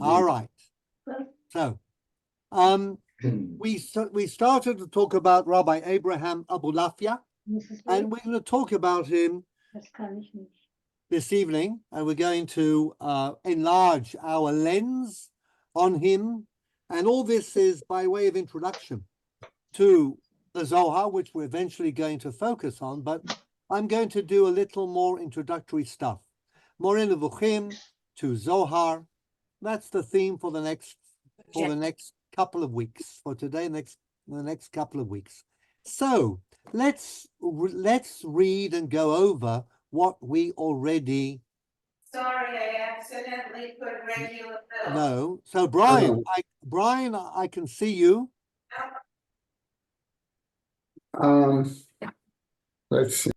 All right. So, we started to talk about Rabbi Abraham Abulafia, and we're going to talk about him this evening, and we're going to enlarge our lens on him. And all this is by way of introduction to the Zohar, which we're eventually going to focus on, but I'm going to do a little more introductory stuff. More Nevuchim to Zohar. That's the theme for the next couple of weeks. For today, the next couple of weeks. So let's read and go over what we already. Sorry, I accidentally put regular bill. No. So Brian, I can see you. Let's see.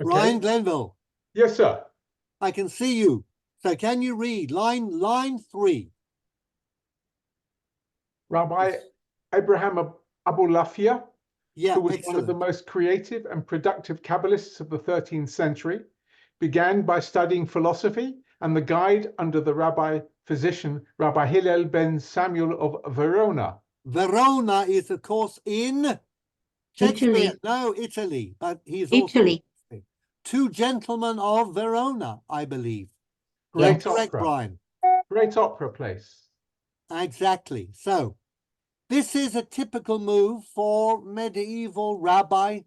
Brian Glenville. Yes, sir. I can see you. So can you read line 3? Rabbi Abraham Abulafia, Yeah, who was excellent. one of the most creative and productive Kabbalists of the 13th century, began by studying philosophy and the guide under the physician Rabbi Hillel ben Samuel of Verona. Verona is, of course, in Shakespeare. Italy. No, Italy, but he's Italy. also Two Gentlemen of Verona, I believe. Great Correct, opera. Brian. Great opera place. Exactly. So this is a typical move for medieval rabbi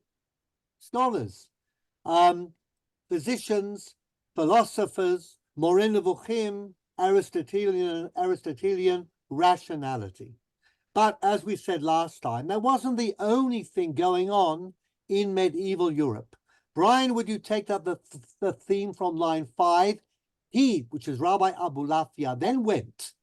scholars, physicians, philosophers, Moreh Nevuchim, Aristotelian rationality. But as we said last time, that wasn't the only thing going on in medieval Europe. Brian, would you take up the theme from line 5? He, which is Rabbi Abulafia, then went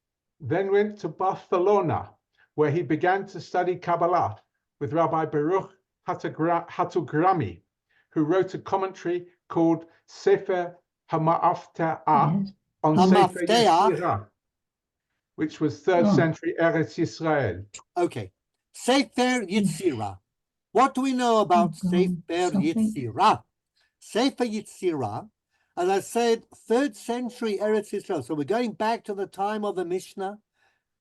to Barcelona, where he began to study Kabbalah with Rabbi Baruch Hatugrami, who wrote a commentary called Sefer HaMa'afta'ah on Sefer Yetzirah, which was 3rd century Eretz Yisrael. Okay. Sefer Yetzirah. What do we know about Sefer Yetzirah? Sefer Yetzirah, as I said, 3rd century Eretz Yisrael. So we're going back to the time of the Mishnah.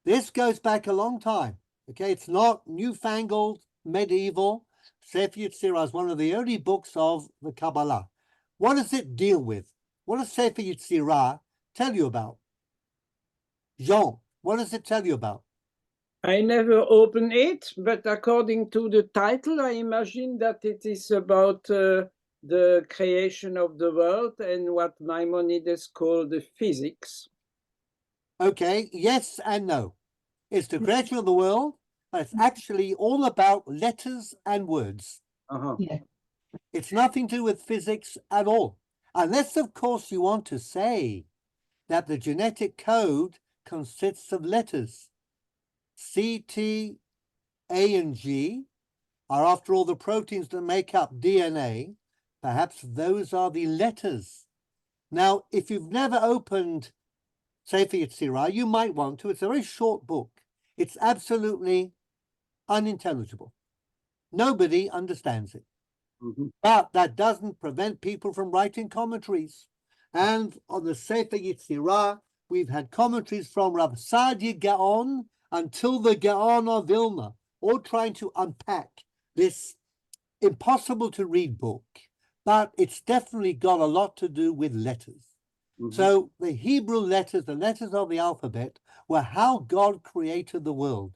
This goes back a long time. Okay, it's not newfangled, medieval. Sefer Yetzirah is one of the early books of the Kabbalah. What does it deal with? What does Sefer Yetzirah tell you about? Jean, what does it tell you about? I never opened it, but according to the title, I imagine that it is about the creation of the world and what Maimonides called the physics. Okay, yes and no. It's the creation of the world, but it's actually all about letters and words. Yeah. It's nothing to do with physics at all. Unless, of course, you want to say that the genetic code consists of letters. C, T, A, and G are, after all, the proteins that make up DNA. Perhaps those are the letters. Now, if you've never opened Sefer Yetzirah, you might want to. It's a very short book. It's absolutely unintelligible. Nobody understands it. But that doesn't prevent people from writing commentaries. And on the Sefer Yetzirah, we've had commentaries from Rav Saadia Gaon until the Gaon of Vilna, all trying to unpack this impossible to read book. But it's definitely got a lot to do with letters. So the Hebrew letters, the letters of the alphabet, were how God created the world.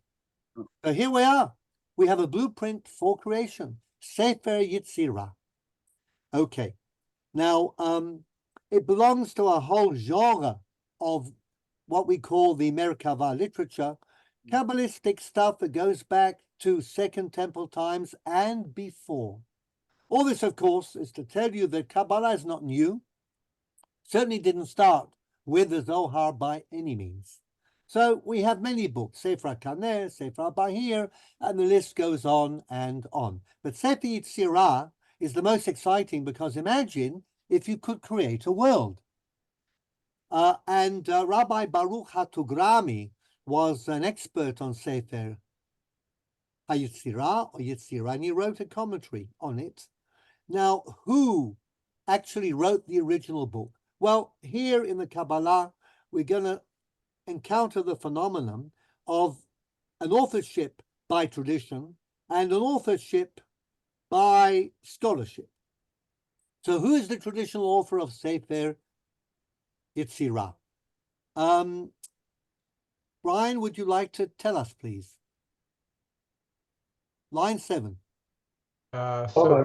So here we are. We have a blueprint for creation, Sefer Yetzirah. Okay. Now, it belongs to a whole genre of what we call the Merkava literature, Kabbalistic stuff that goes back to Second Temple times and before. All this, of course, is to tell you that Kabbalah is not new. Certainly didn't start with the Zohar by any means. So we have many books, Sefer HaKaner, Sefer HaBahir, and the list goes on and on. But Sefer Yetzirah is the most exciting because imagine if you could create a world. Rabbi Baruch Hatugrami was an expert on Sefer HaYetzirah or Yetzirah, and he wrote a commentary on it. Now, who actually wrote the original book? Well, here in the Kabbalah, we're going to encounter the phenomenon of an authorship by tradition and an authorship by scholarship. So who is the traditional author of Sefer Yetzirah? Brian, would you like to tell us, please? Line 7. So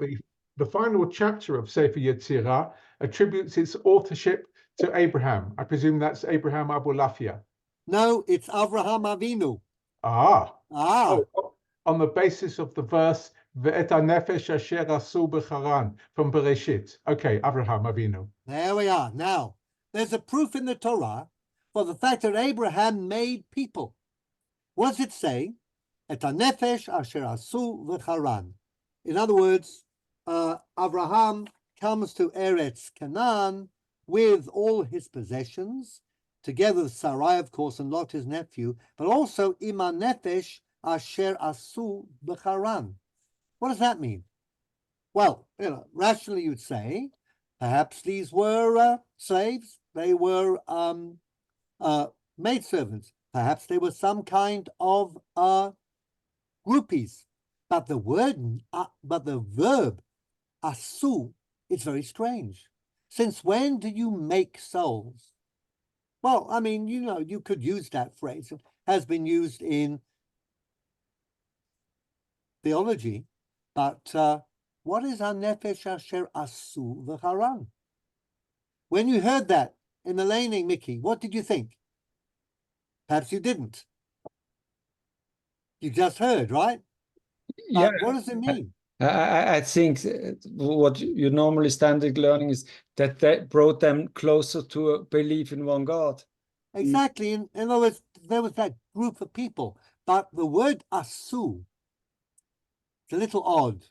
the final chapter of Sefer Yetzirah attributes its authorship to Abraham. I presume that's Abraham Abulafia. No, it's Avraham Avinu. Ah. Ah, Oh, on the basis of the verse Ve'et hanefesh asher asu b'charan from Bereshit. Okay, Avraham Avinu. there we are. Now, there's a proof in the Torah for the fact that Abraham made people. What does it say? Et hanefesh asher asu v'charan. In other words, Abraham comes to Eretz Canaan with all his possessions, together with Sarai, of course, and Lot, his nephew, but also im hanefesh asher asu b'charan. What does that mean? Well, rationally you'd say, perhaps these were slaves. They were maidservants. Perhaps they were some kind of groupies. But the verb asu is very strange. Since when do you make souls? Well, I mean, you could use that phrase. It has been used in theology, but what is hanefesh asher asu v'charan? When you heard that in the laning, Mickey, what did you think? Perhaps you didn't. You just heard, right? Yeah, what does it mean? I think what you normally standard learning is that brought them closer to a belief in one God. Exactly. In other words, there was that group of people, but the word asu, it's a little odd,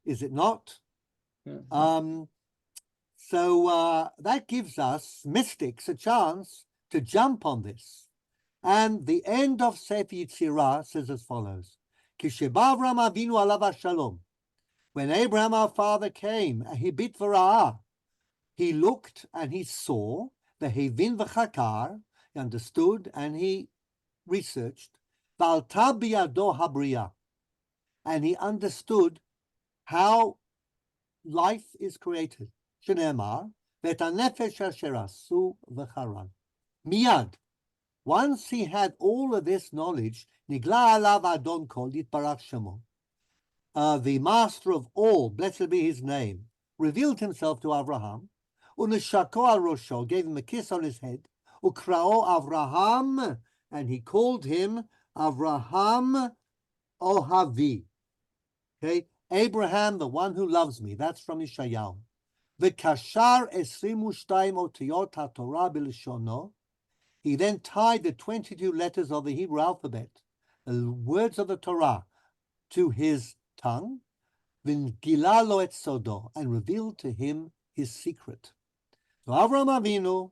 is it not? Yeah. So that gives us mystics a chance to jump on this. And the end of Sefer Yetzirah says as follows: Kisheba Avraham Avinu alav shalom. When Abraham our father came, Hibit v'ra'ah, he looked and he saw, v'hevin v'chakar, he understood and he researched, v'alta biyado habriya, and he understood how life is created. Shneimar, v'et hanefesh asher asu v'charan. Miyad. Once he had all of this knowledge, Nigla alav Adon Kol Yitbarach Shemo, the master of all, blessed be his name, revealed himself to Abraham, Uneshako al Rosho, gave him a kiss on his head, Ukrao Avraham, and he called him Avraham Ohavi. Okay, Abraham, the one who loves me. That's from Yeshayahu. V'kashar 22 otiyot haTorah b'lishono. He then tied the 22 letters of the Hebrew alphabet, the words of the Torah, to his tongue, v'ngila lo et sodo, and revealed to him his secret. So Avraham Avinu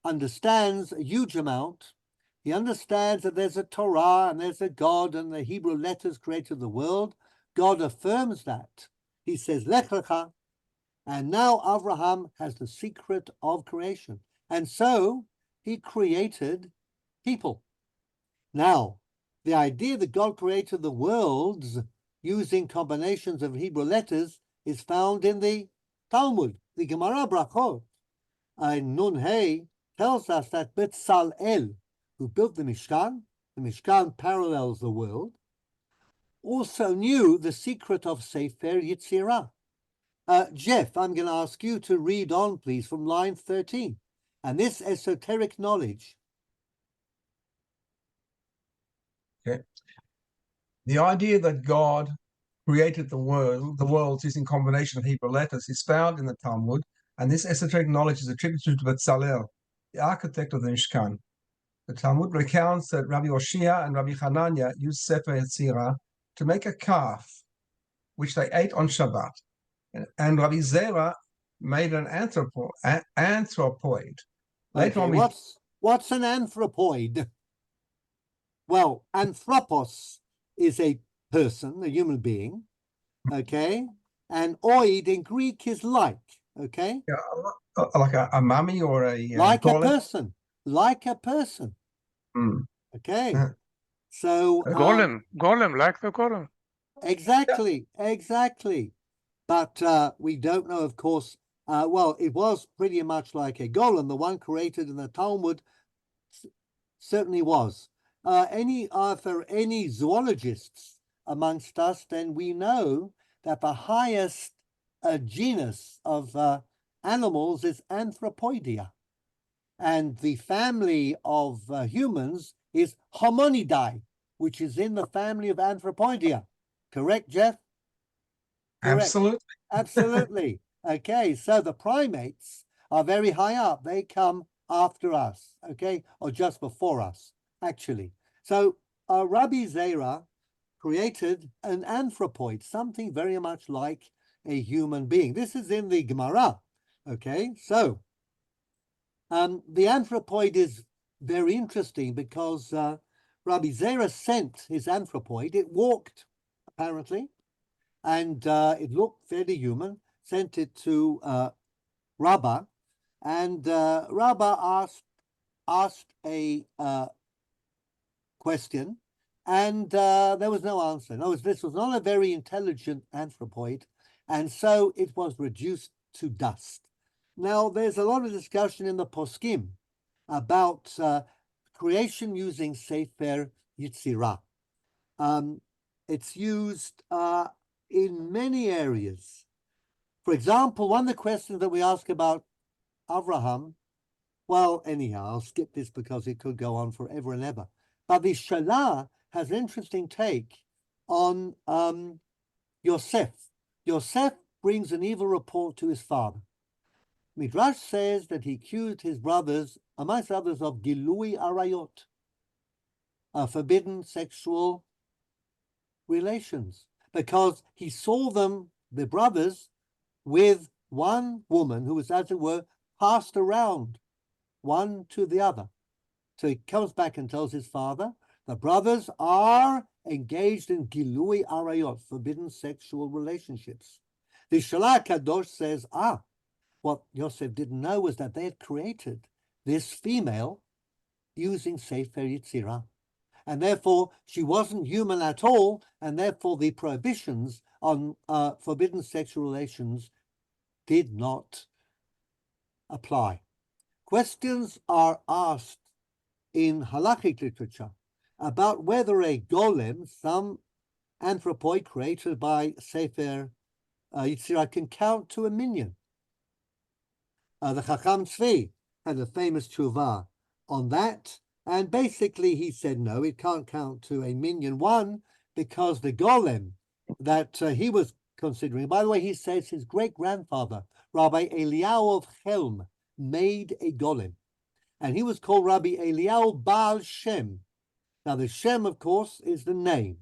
understands a huge amount. He understands that there's a Torah and there's a God, and the Hebrew letters created the world. God affirms that. He says, Lech lecha, and now Avraham has the secret of creation. And so he created people. Now, the idea that God created the worlds using combinations of Hebrew letters is found in the Talmud, the Gemara Brachot. Nun Hey tells us that Betzalel, who built the Mishkan parallels the world, also knew the secret of Sefer Yetzirah. Jeff, I'm going to ask you to read on, please, from line 13. And this esoteric knowledge. Okay. The idea that God created the worlds using combination of Hebrew letters is found in the Talmud, and this esoteric knowledge is attributed to Betzalel, the architect of the Mishkan. The Talmud recounts that Rabbi Oshia and Rabbi Hanania used Sefer Yetzirah to make a calf, which they ate on Shabbat. And Rabbi Zera made an anthropoid. Later Okay, on, what's an anthropoid? Well, anthropos is a person, a human being, okay? And oid in Greek is like, okay? like a mummy or a Like a toilet. person, like a person. Mm. Okay. Yeah. So Golem, like the golem. exactly. But we don't know, of course. Well, it was pretty much like a golem. The one created in the Talmud certainly was. For any zoologists amongst us, then we know that the highest genus of animals is Anthropoidea. And the family of humans is Hominidae, which is in the family of Anthropoidea. Correct, Jeff? Correct. Absolutely. Absolutely. Okay, so the primates are very high up. They come after us, okay, or just before us, actually. So Rabbi Zera created an anthropoid, something very much like a human being. This is in the Gemara, okay? So the anthropoid is very interesting because Rabbi Zera sent his anthropoid. It walked, apparently, and it looked fairly human, sent it to Rabbah, and Rabbah asked a question, and there was no answer. No, this was not a very intelligent anthropoid, and so it was reduced to dust. Now, there's a lot of discussion in the Poskim about creation using Sefer Yetzirah. It's used in many areas. For example, one of the questions that we ask about Abraham, well, anyhow, I'll skip this because it could go on forever and ever. But the Shalah has an interesting take on Yosef. Yosef brings an evil report to his father. Midrash says that he accused his brothers, amongst others, of Gilui Arayot, forbidden sexual relations, because he saw them, the brothers, with one woman who was, as it were, passed around one to the other. So he comes back and tells his father, the brothers are engaged in Gilui Arayot, forbidden sexual relationships. The Shalah Kadosh says, what Yosef didn't know was that they had created this female using Sefer Yetzirah. And therefore, she wasn't human at all, and therefore the prohibitions on forbidden sexual relations did not apply. Questions are asked in halachic literature about whether a golem, some anthropoid created by Sefer Yetzirah, can count to a minyan. The Chacham Tzvi had a famous tshuva on that, and basically he said no, it can't count to a minyan. One, because the golem that he was considering, by the way, he says his great-grandfather, Rabbi Eliyahu of Chelm, made a golem, and he was called Rabbi Eliyahu Baal Shem. Now the Shem, of course, is the name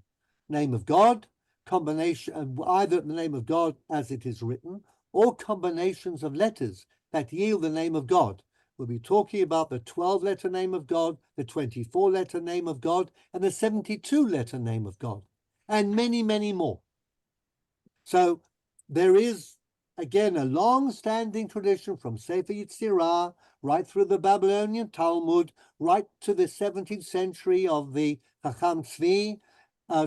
of God, combination of either the name of God as it is written, or combinations of letters that yield the name of God. We'll be talking about the 12-letter name of God, the 24-letter name of God, and the 72-letter name of God, and many, many more. So there is, again, a long-standing tradition from Sefer Yetzirah, right through the Babylonian Talmud, right to the 17th century of the Chacham Tzvi,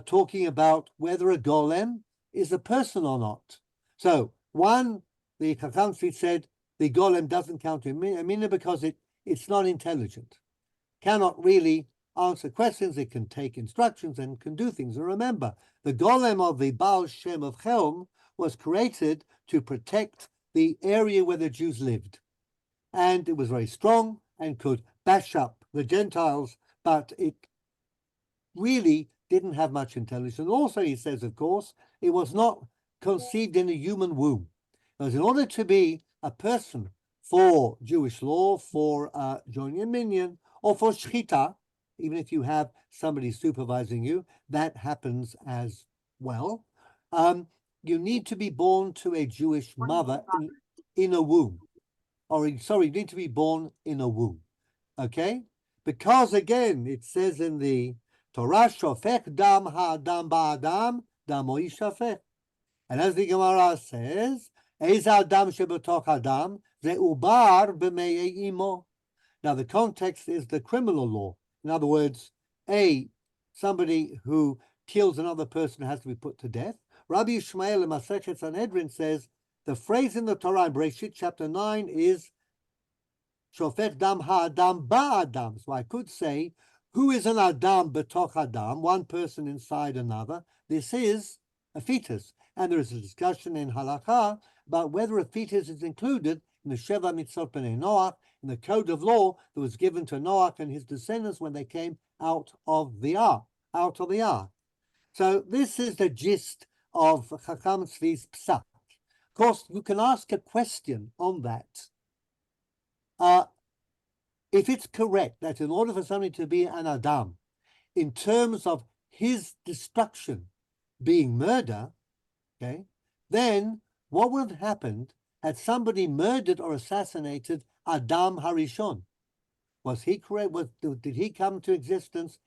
talking about whether a golem is a person or not. So one, the Chacham Tzvi said, the golem doesn't count to a minyan because it's not intelligent, cannot really answer questions, it can take instructions and can do things. And remember, the golem of the Baal Shem of Chelm was created to protect the area where the Jews lived. And it was very strong and could bash up the Gentiles, but it really didn't have much intelligence. Also, he says, of course, it was not conceived in a human womb. Because in order to be a person for Jewish law, for joining a minyan, or for shchita, even if you have somebody supervising you, that happens as well. You need to be born to a Jewish mother in a womb. You need to be born in a womb. Okay? Because again, it says in the Torah, shofech dam ha'adam ba'adam, damo yishafech. And as the Gemara says, Eza adam shebetoch adam, ze ubar b'mei imo. Now, the context is the criminal law. In other words, somebody who kills another person has to be put to death. Rabbi Yishmael in Masechet Sanhedrin says the phrase in the Torah in Bereshit chapter 9 is Shofet dam ha'adam ba'adam. So I could say, who is an Adam betoch Adam, one person inside another? This is a fetus. And there is a discussion in Halakha about whether a fetus is included in the Sheva Mitzvot B'nai Noach, in the code of law that was given to Noach and his descendants when they came out of the ark. So this is the gist of Chacham Tzvi's Psak. Of course, you can ask a question on that. If it's correct that in order for somebody to be an Adam, in terms of his destruction being murder, okay, then what would have happened had somebody murdered or assassinated Adam Harishon? Was he correct? Did he come to existence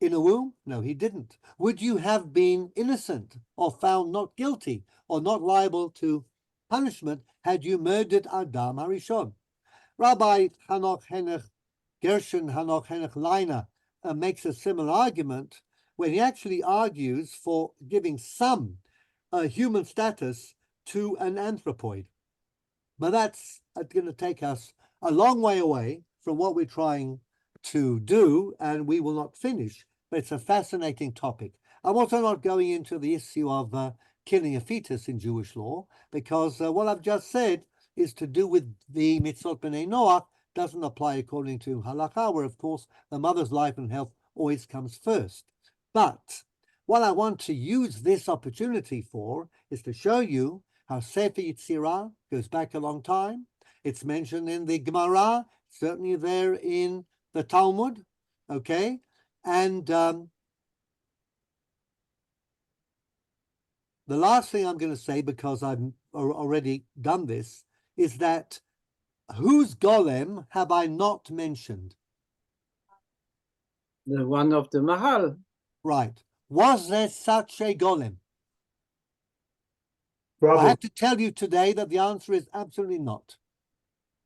in a womb? No, he didn't. Would you have been innocent or found not guilty or not liable to punishment had you murdered Adam Harishon? Rabbi Hanoch Henech Gershon Hanoch Henech Leiner makes a similar argument when he actually argues for giving some human status to an anthropoid. But that's going to take us a long way away from what we're trying to do, and we will not finish. But it's a fascinating topic. I'm also not going into the issue of killing a fetus in Jewish law, because what I've just said is to do with the Mitzvot B'nai Noach doesn't apply according to Halakha, where, of course, the mother's life and health always comes first. But what I want to use this opportunity for is to show you how Sefer Yetzirah goes back a long time. It's mentioned in the Gemara, certainly there in the Talmud, okay? And the last thing I'm going to say, because I've already done this, is that whose golem have I not mentioned? The one of the Mahal. Right. Was there such a golem? Rabbi, I have to tell you today that the answer is absolutely not.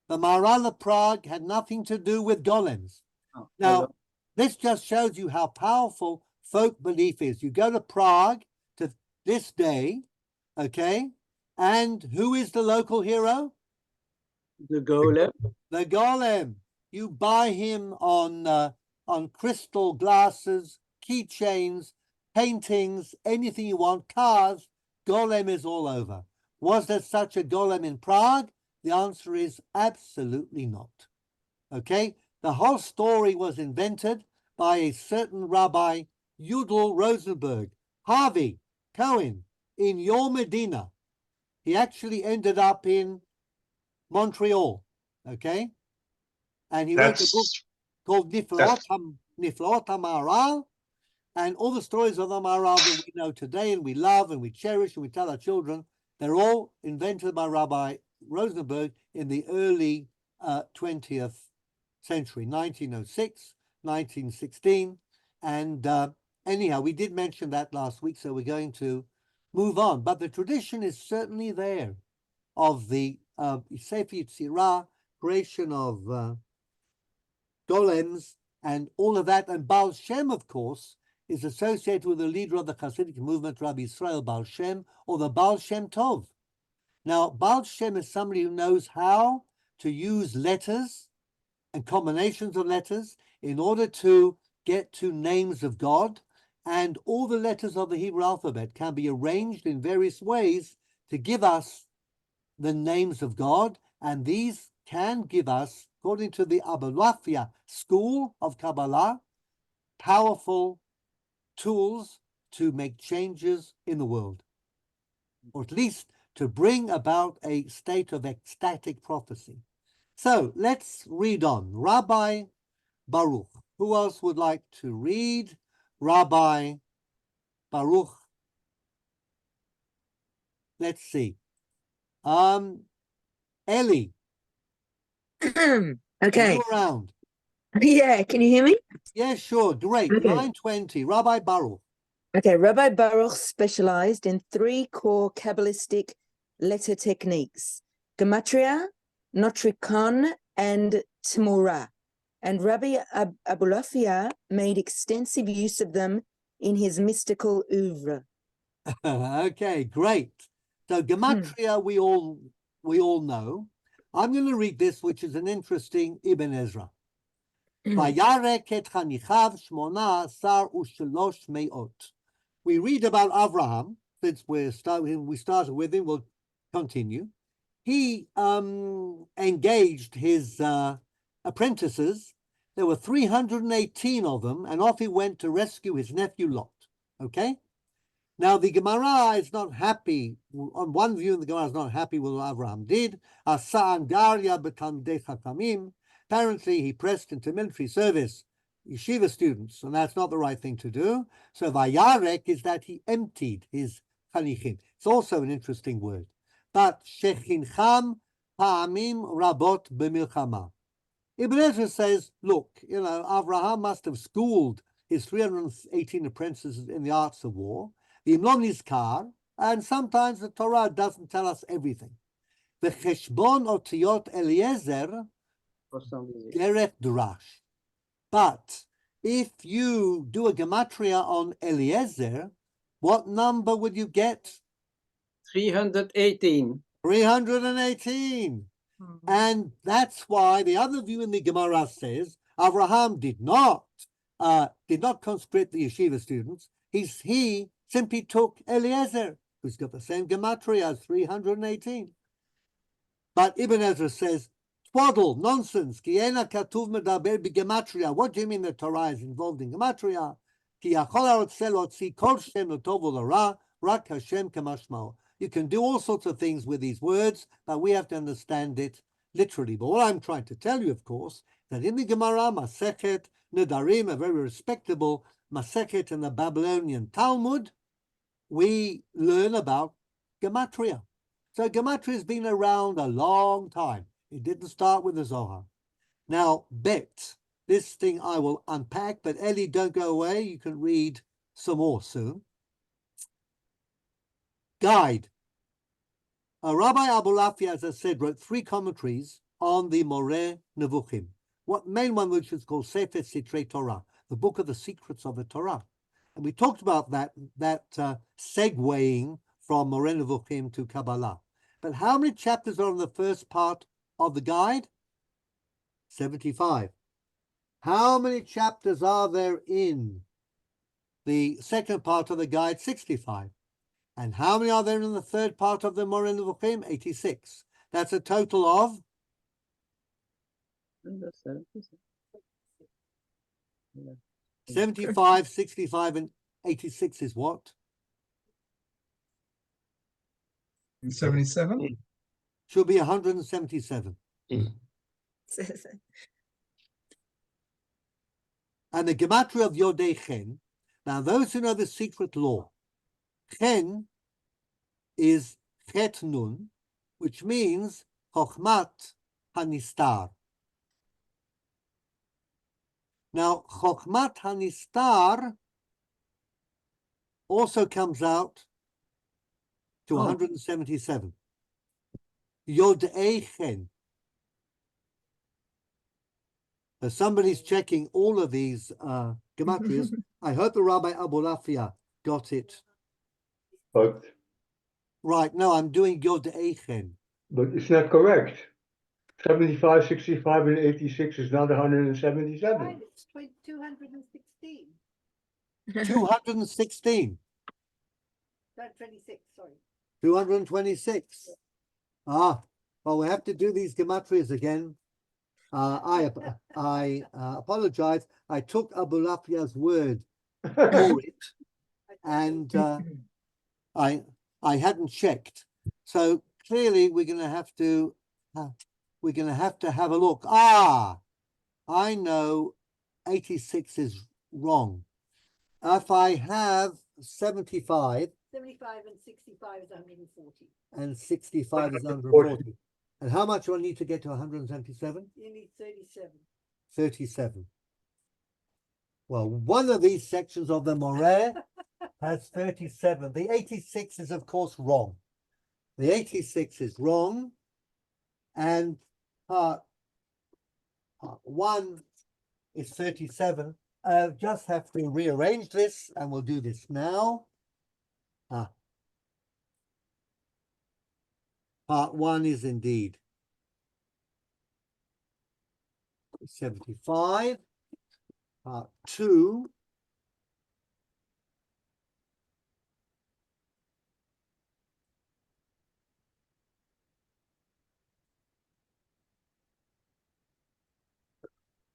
The Maharal of Prague had nothing to do with golems. Oh, Now, this just shows you how powerful folk belief is. You go to Prague to this day, okay, and who is the local hero? the golem. The golem. You buy him on crystal glasses, keychains, paintings, anything you want, cars. Golem is all over. Was there such a golem in Prague? The answer is absolutely not. Okay? The whole story was invented by a certain Rabbi Yudel Rosenberg, Harvey Cohen, in your Medina. He actually ended up in Montreal, okay? And he wrote a book called Niflaot HaMaharal, and all the stories of the Maharal that we know today and we love and we cherish and we tell our children, they're all invented by Rabbi Rosenberg in the early 20th century, 1906, 1916. And anyhow, we did mention that last week, so we're going to move on. But the tradition is certainly there of the Sefer Yetzirah, creation of golems and all of that. And Baal Shem, of course, is associated with the leader of the Hasidic movement, Rabbi Israel Baal Shem, or the Baal Shem Tov. Now, Baal Shem is somebody who knows how to use letters and combinations of letters in order to get to names of God, and all the letters of the Hebrew alphabet can be arranged in various ways to give us the names of God, and these can give us, according to the Abulafia school of Kabbalah, powerful tools to make changes in the world, or at least to bring about a state of ecstatic prophecy. So let's read on. Rabbi Baruch. Who else would like to read? Rabbi Baruch. Let's see. Ellie. Are Okay. you around? Yeah, can you hear me? Yeah, sure. Great. Okay. 920. Rabbi Baruch. Okay, Rabbi Baruch specialized in 3 core Kabbalistic letter techniques: Gematria, Notricon, and Tmura. And Rabbi Abulafia made extensive use of them in his mystical oeuvre. Okay, great. So gematria, we all know. I'm going to read this, which is an interesting Ibn Ezra. Vayarek et chanichav shmona asar u'shalosh me'ot. We read about Avraham, since we started with him, we'll continue. He engaged his apprentices. There were 318 of them, and off he went to rescue his nephew Lot. Okay? Now, the Gemara is not happy. On one view, the Gemara is not happy with what Avraham did. Apparently, he pressed into military service yeshiva students, and that's not the right thing to do. So, vayarek is that he emptied his chanichim. It's also an interesting word. But shechincham pa'amim rabot b'milchama. Ibn Ezra says, look, Avraham must have schooled his 318 apprentices in the arts of war. The Imlom Nizkar, and sometimes the Torah doesn't tell us everything. The Cheshbon Otiyot Eliezer Derech Drash. But if you do a gematria on Eliezer, what number would you get? 318. 318. And that's why the other view in the Gemara says Avraham did not conscript the yeshiva students. He simply took Eliezer, who's got the same gematria as 318. But Ibn Ezra says, twaddle, nonsense. Kiena katuv medaber b'gematria. What do you mean the Torah is involved in gematria? Ki yachol harotzeh lotzi kol shem l'tov u'l'ra, rak Hashem kamashmao. You can do all sorts of things with these words, but we have to understand it literally. But what I'm trying to tell you, of course, that in the Gemara, Masechet Nedarim, a very respectable Masechet in the Babylonian Talmud, we learn about gematria. So gematria has been around a long time. It didn't start with the Zohar. Now, bet, this thing I will unpack, but Ellie, don't go away. You can read some more soon. Guide. Rabbi Abulafia, as I said, wrote 3 commentaries on the Moreh Nevuchim. What main one, which is called Sefer Sitrei Torah, the book of the secrets of the Torah. And we talked about that segueing from Moreh Nevuchim to Kabbalah. But how many chapters are in the first part of the guide? 75. How many chapters are there in the second part of the guide? 65. And how many are there in the third part of the Moreh Nevuchim? 86. That's a total of 75, 65, and 86 is what? 77. Should be 177. And the gematria of Yodei Chen. Now, those who know the secret law, Chen is Chet Nun, which means Chochmat Hanistar. Now, Chochmat Hanistar also comes out to 177. Yodei Chen. So somebody's checking all of these gematrias. I hope the Rabbi Abulafia got it. But Right, no, I'm doing Yodei Chen. but it's not correct. 75, 65, and 86 is not 177. Right, it's 216. 216. Not 26, sorry. 226. Well, we have to do these gematrias again. I apologize. I took Abulafia's word for it, and I hadn't checked. So clearly, we're going to have to have a look. I know 86 is wrong. If I have 75. 75 and 65 is 140. And 65 is 140. And how much do I need to get to 177? You need 37. 37. Well, one of these sections of the Moreh has 37. The 86 is, of course, wrong. The 86 is wrong. And part 1 is 37. Just have to rearrange this, and we'll do this now. Part 1 is indeed 75. Part 2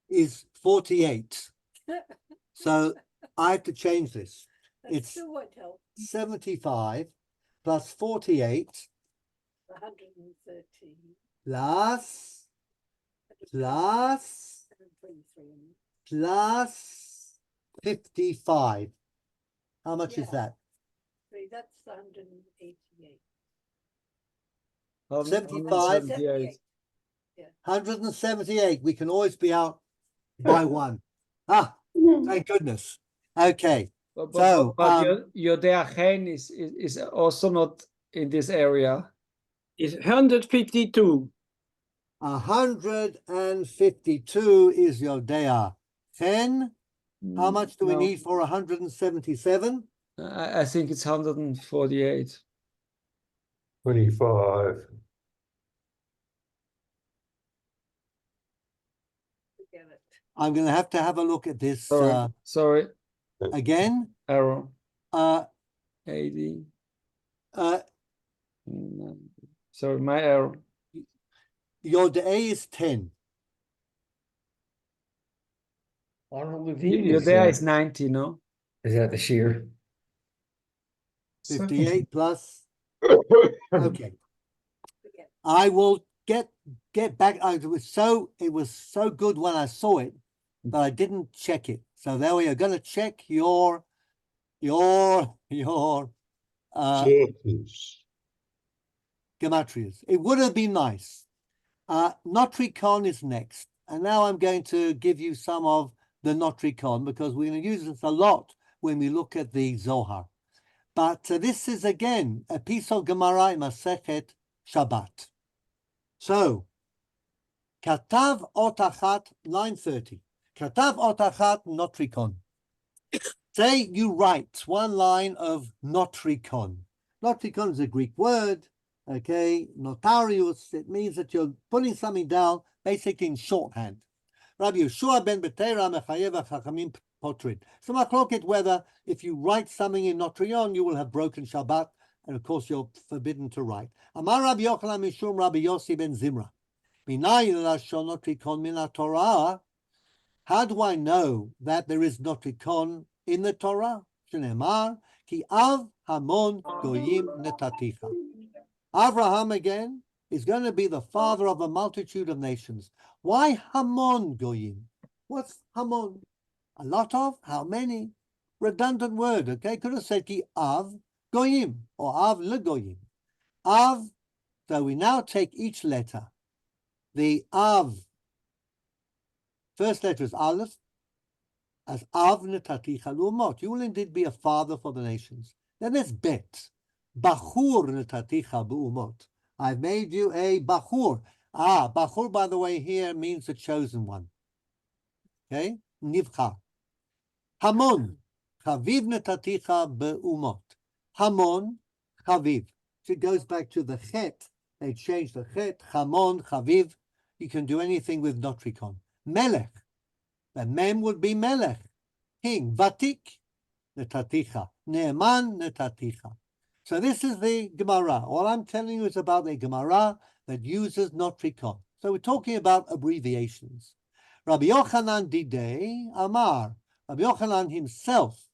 is 48. So I have to change this. It's 75 plus 48 113. plus 55. How much is that? That's 188. 75. 178. 178. We can always be out by one. Thank goodness. Okay. So, Your Deachen is also not in this area. It's 152. 152 is your Dea. 10. How much do we No, need for 177? I think it's 148. 25. Forget it. I'm going to have a look at this Sorry, again. error. 80. 80. Sorry, my error. Your Dea is 10. Your Dea is 90, no? Is that the Shiur? 58 plus. Okay. I will get back. It was so good when I saw it, but I didn't check it. So there we are. Going to check your gematrias. It would have been nice. Notricon is next, and now I'm going to give you some of the Notricon because we're going to use this a lot when we look at the Zohar. But this is again a piece of Gemara in Masechet Shabbat. So, Katav Otachat, line 30. Katav Otachat Notricon. Say you write one line of Notricon. Notricon is a Greek word, okay? Notarius, it means that you're putting something down basically in shorthand. Rabbi Yeshua ben Betera mechayev hachachamim potrin. So machloket whether if you write something in Notrion, you will have broken Shabbat, and of course you're forbidden to write. Amar Rabbi Yochanan mishum Rabbi Yossi ben Zimra. Minayin lashon Notrikon min Torah. How do I know that there is Notrikon in the Torah? Shneimar ki av hamon goyim netaticha. Avraham again is going to be the father of a multitude of nations. Why Hamon Goyim? What's Hamon? A lot of? How many? Redundant word, okay? Could have said Ki Av Goyim or Av Legoyim. Av, so we now take each letter. The Av, first letter is Aleph, as Av Netaticha Lumot. You will indeed be a father for the nations. Then there's Bet. Bachur Netaticha Bu'umot. I've made you a Bachur. Bachur, by the way, here means the chosen one. Okay? Nivcha. Hamon. Chaviv netaticha be'umot. Hamon, chaviv. So it goes back to the chet. They changed the chet. Hamon, chaviv. You can do anything with notricon. Melech. The mem would be melech. King. Vatik. Netaticha. Ne'eman netaticha. So this is the Gemara. All I'm telling you is about the Gemara that uses Notricon. So we're talking about abbreviations. Rabbi Yochanan Didei Amar. Rabbi Yochanan himself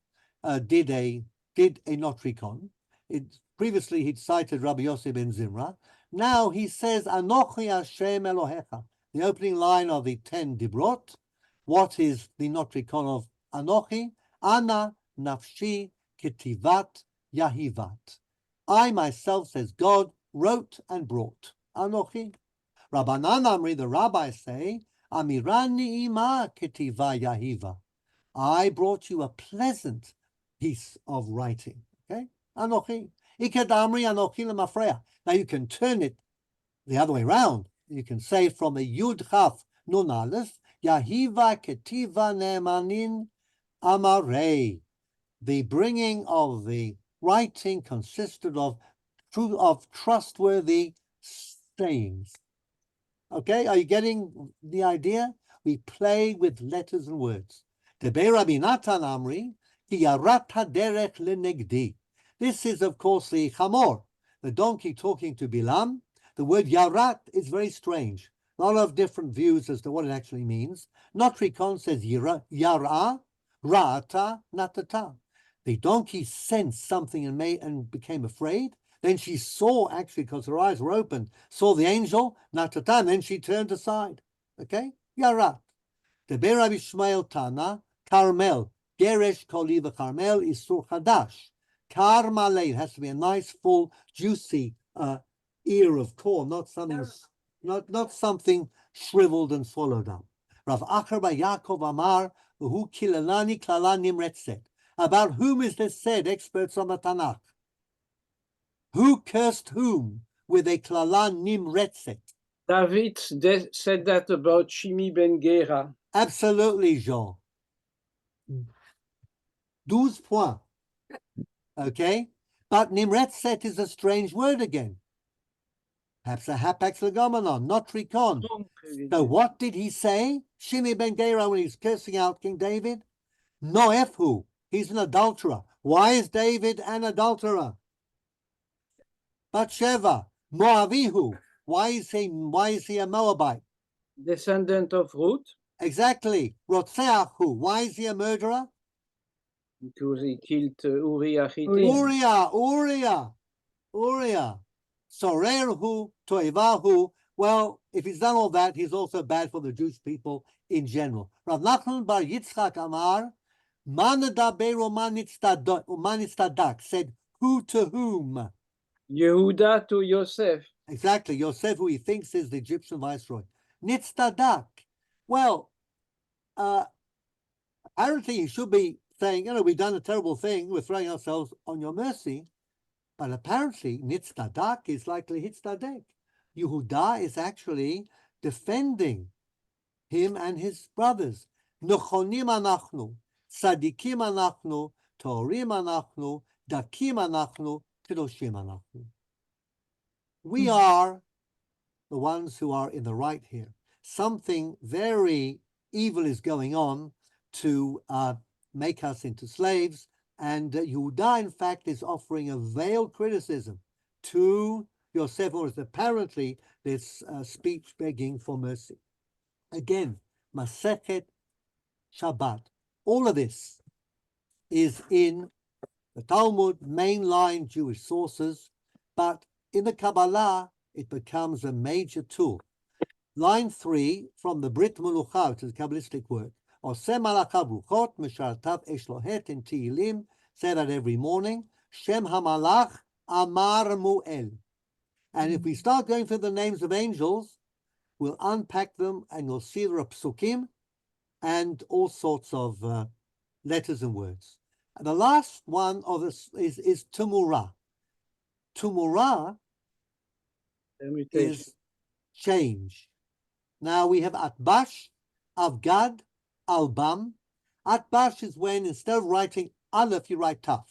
did a Notricon. Previously he'd cited Rabbi Yossi ben Zimra. Now he says Anochi Hashem Elohecha. The opening line of the 10 Dibrot. What is the Notricon of Anochi? Ana Nafshi Ketivat Yahivat. I myself, says God, wrote and brought. Anochi. Rabbanan Amri, the rabbis say, Amirani ima ketiva yahiva. I brought you a pleasant piece of writing. Okay? Anochi. Iked Amri Anochi lemafreya. Now you can turn it the other way around. you can say from a Yud Chaf Nun Aleph, Yahiva Ketiva Ne'emanin Amarei. The bringing of the writing consisted of trustworthy sayings. Okay, are you getting the idea? We play with letters and words. Debei Rabbi Natan Amri, ki yarat haderech lenegdi. This is, of course, the chamor, the donkey talking to Bilam. The word yarat is very strange. A lot of different views as to what it actually means. Notricon says yara, ra'ata, natata. The donkey sensed something and became afraid. Then she saw, actually, because her eyes were open, saw the angel, natata, and then she turned aside. Okay? Yarat. Deber Rabbi Shmuel Tana, Carmel. Geresh Koliva Carmel is Sur Chadash. Carmale, it has to be a nice, full, juicy ear of corn, not something, not something shriveled and swallowed up. Rav Acher bar Yaakov Amar, Hu Kilalani Klala Nimretzet. About whom is this said, experts on the Tanakh? Who cursed whom with a Klala Nimretzet? David said that about Shimi ben Gera. Absolutely, Jean. 12 points. Okay? But Nimretzet is a strange word again. Perhaps a hapax legomenon, not rikon. So what did he say? Shimi ben Gera, when he's cursing out King David? Noefhu. He's an adulterer. Why is David an adulterer? Bathsheba. Moavihu. Why is he a Moabite? Descendant of Ruth. Exactly. Rotzeahu. Why is he a murderer? Because he killed Uriah Hittite. Uriah. Sorerhu, Toivahu. Well, if he's done all that, he's also bad for the Jewish people in general. Rav Nachman bar Yitzchak Amar, Manadaberu Manitzadak, said, who to whom? Yehuda to Yosef. Exactly, Yosef, who he thinks is the Egyptian viceroy. Nitzdadak. Well, apparently he should be saying, we've done a terrible thing, we're throwing ourselves on your mercy. But apparently, Nitzdadak is likely Hitzadek. Yehuda is actually defending him and his brothers. Nechonim anachnu, tzadikim anachnu, torim anachnu, dakim anachnu, kedoshim anachnu. We are the ones who are in the right here. Something very evil is going on to make us into slaves. And Yehuda, in fact, is offering a veiled criticism to Yosef, or is apparently this speech begging for mercy. Again, Masechet Shabbat. All of this is in the Talmud, mainline Jewish sources, but in the Kabbalah, it becomes a major tool. Line 3 from the Brit Melucha, which is a Kabbalistic work. Oseh malacha bruchot, mishartav eshlohet in Tehillim, say that every morning. Shem hamalach amar mu'el. And if we start going through the names of angels, we'll unpack them and you'll see there are psukim and all sorts of letters and words. And the last one of this is Tumurah. Tumurah is change. Now we have Atbash, Avgad, Albam. Atbash is when instead of writing Aleph, you write Taf.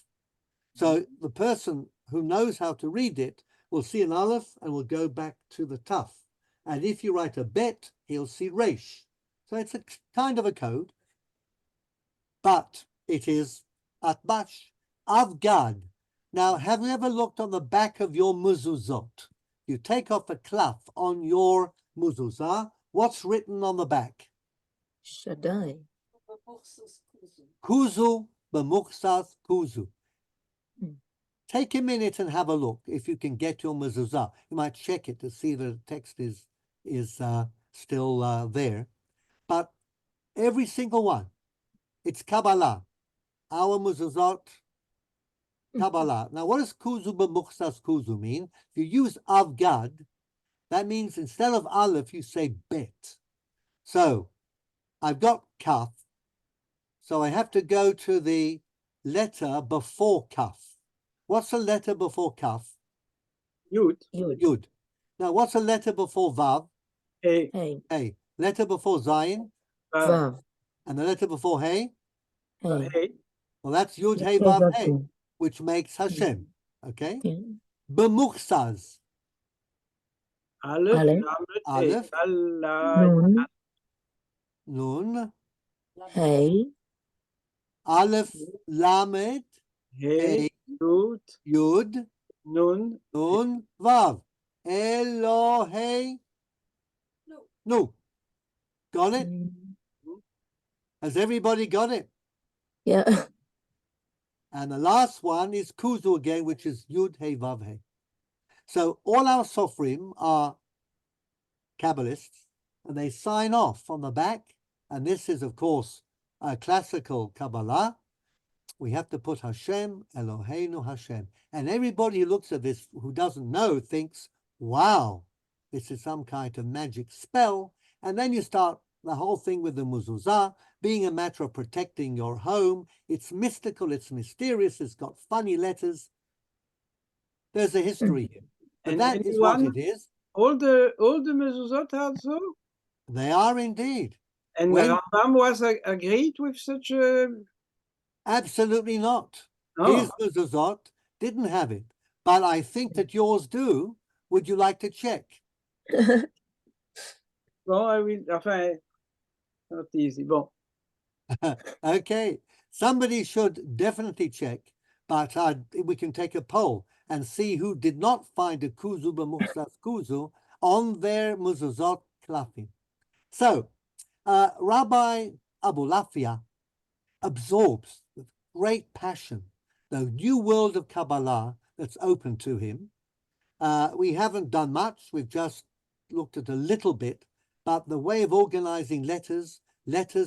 So the person who knows how to read it will see an Aleph and will go back to the Taf. And if you write a Bet, he'll see Resh. So it's a kind of a code, but it is Atbash. Avgad. Now, have you ever looked on the back of your mezuzot? You take off a klaf on your mezuzah. What's written on the back? Shaddai. Kuzu b'muchsas kuzu. Take a minute and have a look if you can get your mezuzah. You might check it to see the text is still there. But every single one, it's Kabbalah. Our mezuzot, Kabbalah. Now, what does kuzu b'muchsas kuzu mean? If you use avgad, that means instead of aleph, you say bet. So I've got kaf. So I have to go to the letter before kaf. What's the letter before kaf? Yud. Yud. Now, what's the letter before vav? Hey, Hey. Hey. Letter before Zion, Vav. and the letter before Hey. Hey. hey, Well, that's Yud Hey Okay, Vav Vav Hey, too. which makes Hashem. Okay. Yeah. Bemuchsaz. Aleph, Aleph. Lamed, hey, Aleph. Allah, Nun. Nun. Hey. Aleph. Lamed. hey, Hey. Yud, Yud. Nun, Nun. Vav. Elohei. No. Got it? Mm. Has everybody got it? Yeah. And the last one is Kuzu again, which is Yud Hey Vav Hey. So all our Sofrim are Kabbalists, and they sign off on the back. And this is, of course, a classical Kabbalah. We have to put Hashem, Eloheinu Hashem. And everybody who looks at this, who doesn't know, thinks, wow, this is some kind of magic spell. And then you start the whole thing with the mezuzah being a matter of protecting your home. It's mystical, it's mysterious, it's got funny letters. There's a history here. But and that is what anyone, it is. all the mezuzot also? They are indeed. And When- Rambam was agreed with such a... Absolutely not. Oh, His mezuzot didn't have it. But I think that yours do. Would you like to check? well, I will, enfin, not easy. Bon. Okay. Somebody should definitely check, but we can take a poll and see who did not find a kuzu b'muchsas kuzu on their mezuzot klafim. So, Rabbi Abulafia absorbs with great passion the new world of Kabbalah that's open to him. We haven't done much. We've just looked at a little bit, but the way of organizing letters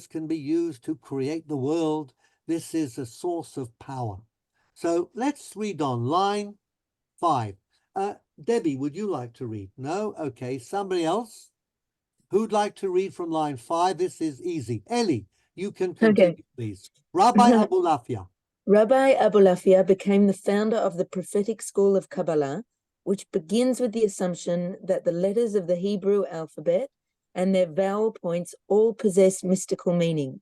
can be used to create the world. This is a source of power. So let's read on line 5. Debbie, would you like to read? No? Okay. Somebody else? Who'd like to read from line 5? This is easy. Ellie, you can continue, please. Rabbi Abulafia. Rabbi Abulafia became the founder of the prophetic school of Kabbalah, which begins with the assumption that the letters of the Hebrew alphabet and their vowel points all possess mystical meaning,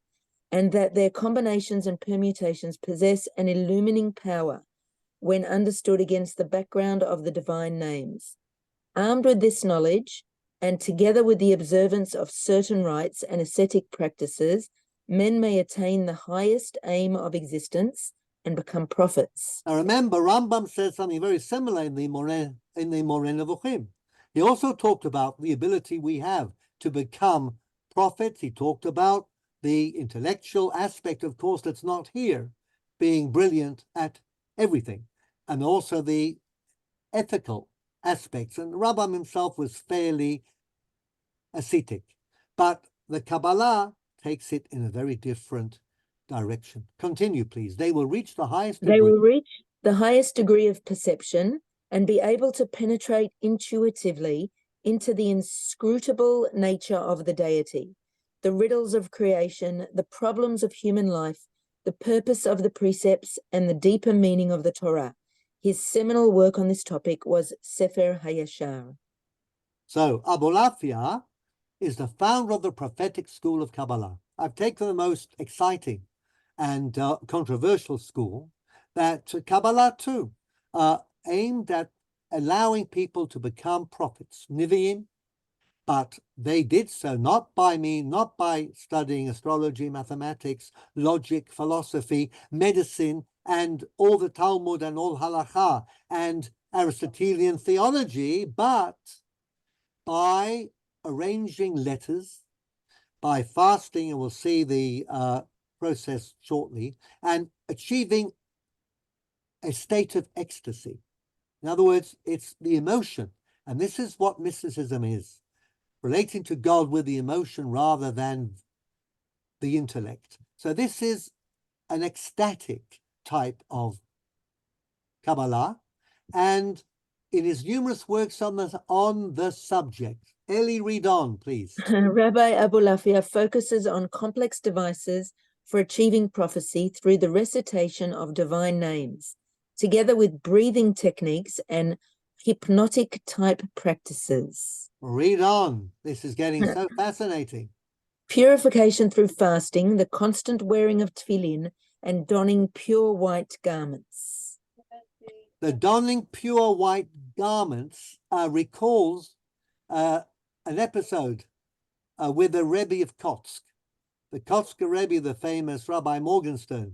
and that their combinations and permutations possess an illumining power when understood against the background of the divine names. Armed with this knowledge, and together with the observance of certain rites and ascetic practices, men may attain the highest aim of existence and become prophets. Now remember, Rambam says something very similar in the Moreh Nevuchim. He also talked about the ability we have to become prophets. He talked about the intellectual aspect, of course, that's not here, being brilliant at everything, and also the ethical aspects. And Rambam himself was fairly ascetic, but the Kabbalah takes it in a very different direction. Continue, please. They will reach the highest degree. They will reach the highest degree of perception and be able to penetrate intuitively into the inscrutable nature of the deity, the riddles of creation, the problems of human life, the purpose of the precepts, and the deeper meaning of the Torah. His seminal work on this topic was Sefer HaYashar. So Abulafia is the founder of the prophetic school of Kabbalah. I've taken the most exciting and controversial school, that Kabbalah too, aimed at allowing people to become prophets, Nevi'im, but they did so not by studying astrology, mathematics, logic, philosophy, medicine, and all the Talmud and all halakha and Aristotelian theology, but by arranging letters, by fasting, and we'll see the process shortly, and achieving a state of ecstasy. In other words, it's the emotion, and this is what mysticism is, relating to God with the emotion rather than the intellect. So this is an ecstatic type of Kabbalah, and in his numerous works on the subject. Ellie, read on, please. Rabbi Abulafia focuses on complex devices for achieving prophecy through the recitation of divine names, together with breathing techniques and hypnotic type practices. Read on. This is getting so fascinating. Purification through fasting, the constant wearing of tefillin, and donning pure white garments. The donning pure white garments recalls an episode with the Rebbe of Kotsk. The Kotsker Rebbe, the famous Rabbi Morgenstern,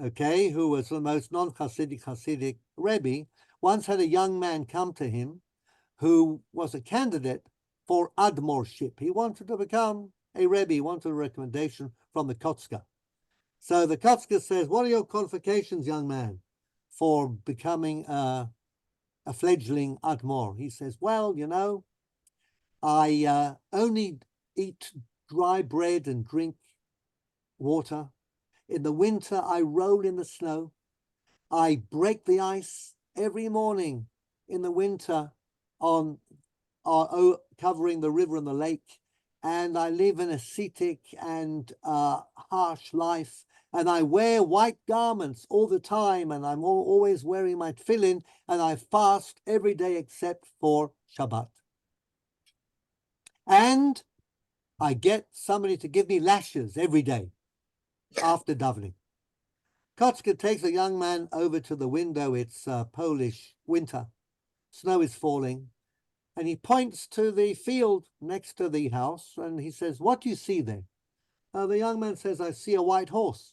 okay, who was the most non-Hasidic Rebbe, once had a young man come to him who was a candidate for Admorship. He wanted to become a Rebbe. He wanted a recommendation from the Kotsker. So the Kotsker says, what are your qualifications, young man, for becoming a fledgling Admor? He says, well, you know, I only eat dry bread and drink water. In the winter, I roll in the snow. I break the ice every morning in the winter on covering the river and the lake. And I live an ascetic and harsh life. And I wear white garments all the time. And I'm always wearing my tefillin. And I fast every day except for Shabbat. And I get somebody to give me lashes every day after davening. Kotsker takes a young man over to the window. It's Polish winter. Snow is falling. And he points to the field next to the house. And he says, what do you see there? The young man says, I see a white horse.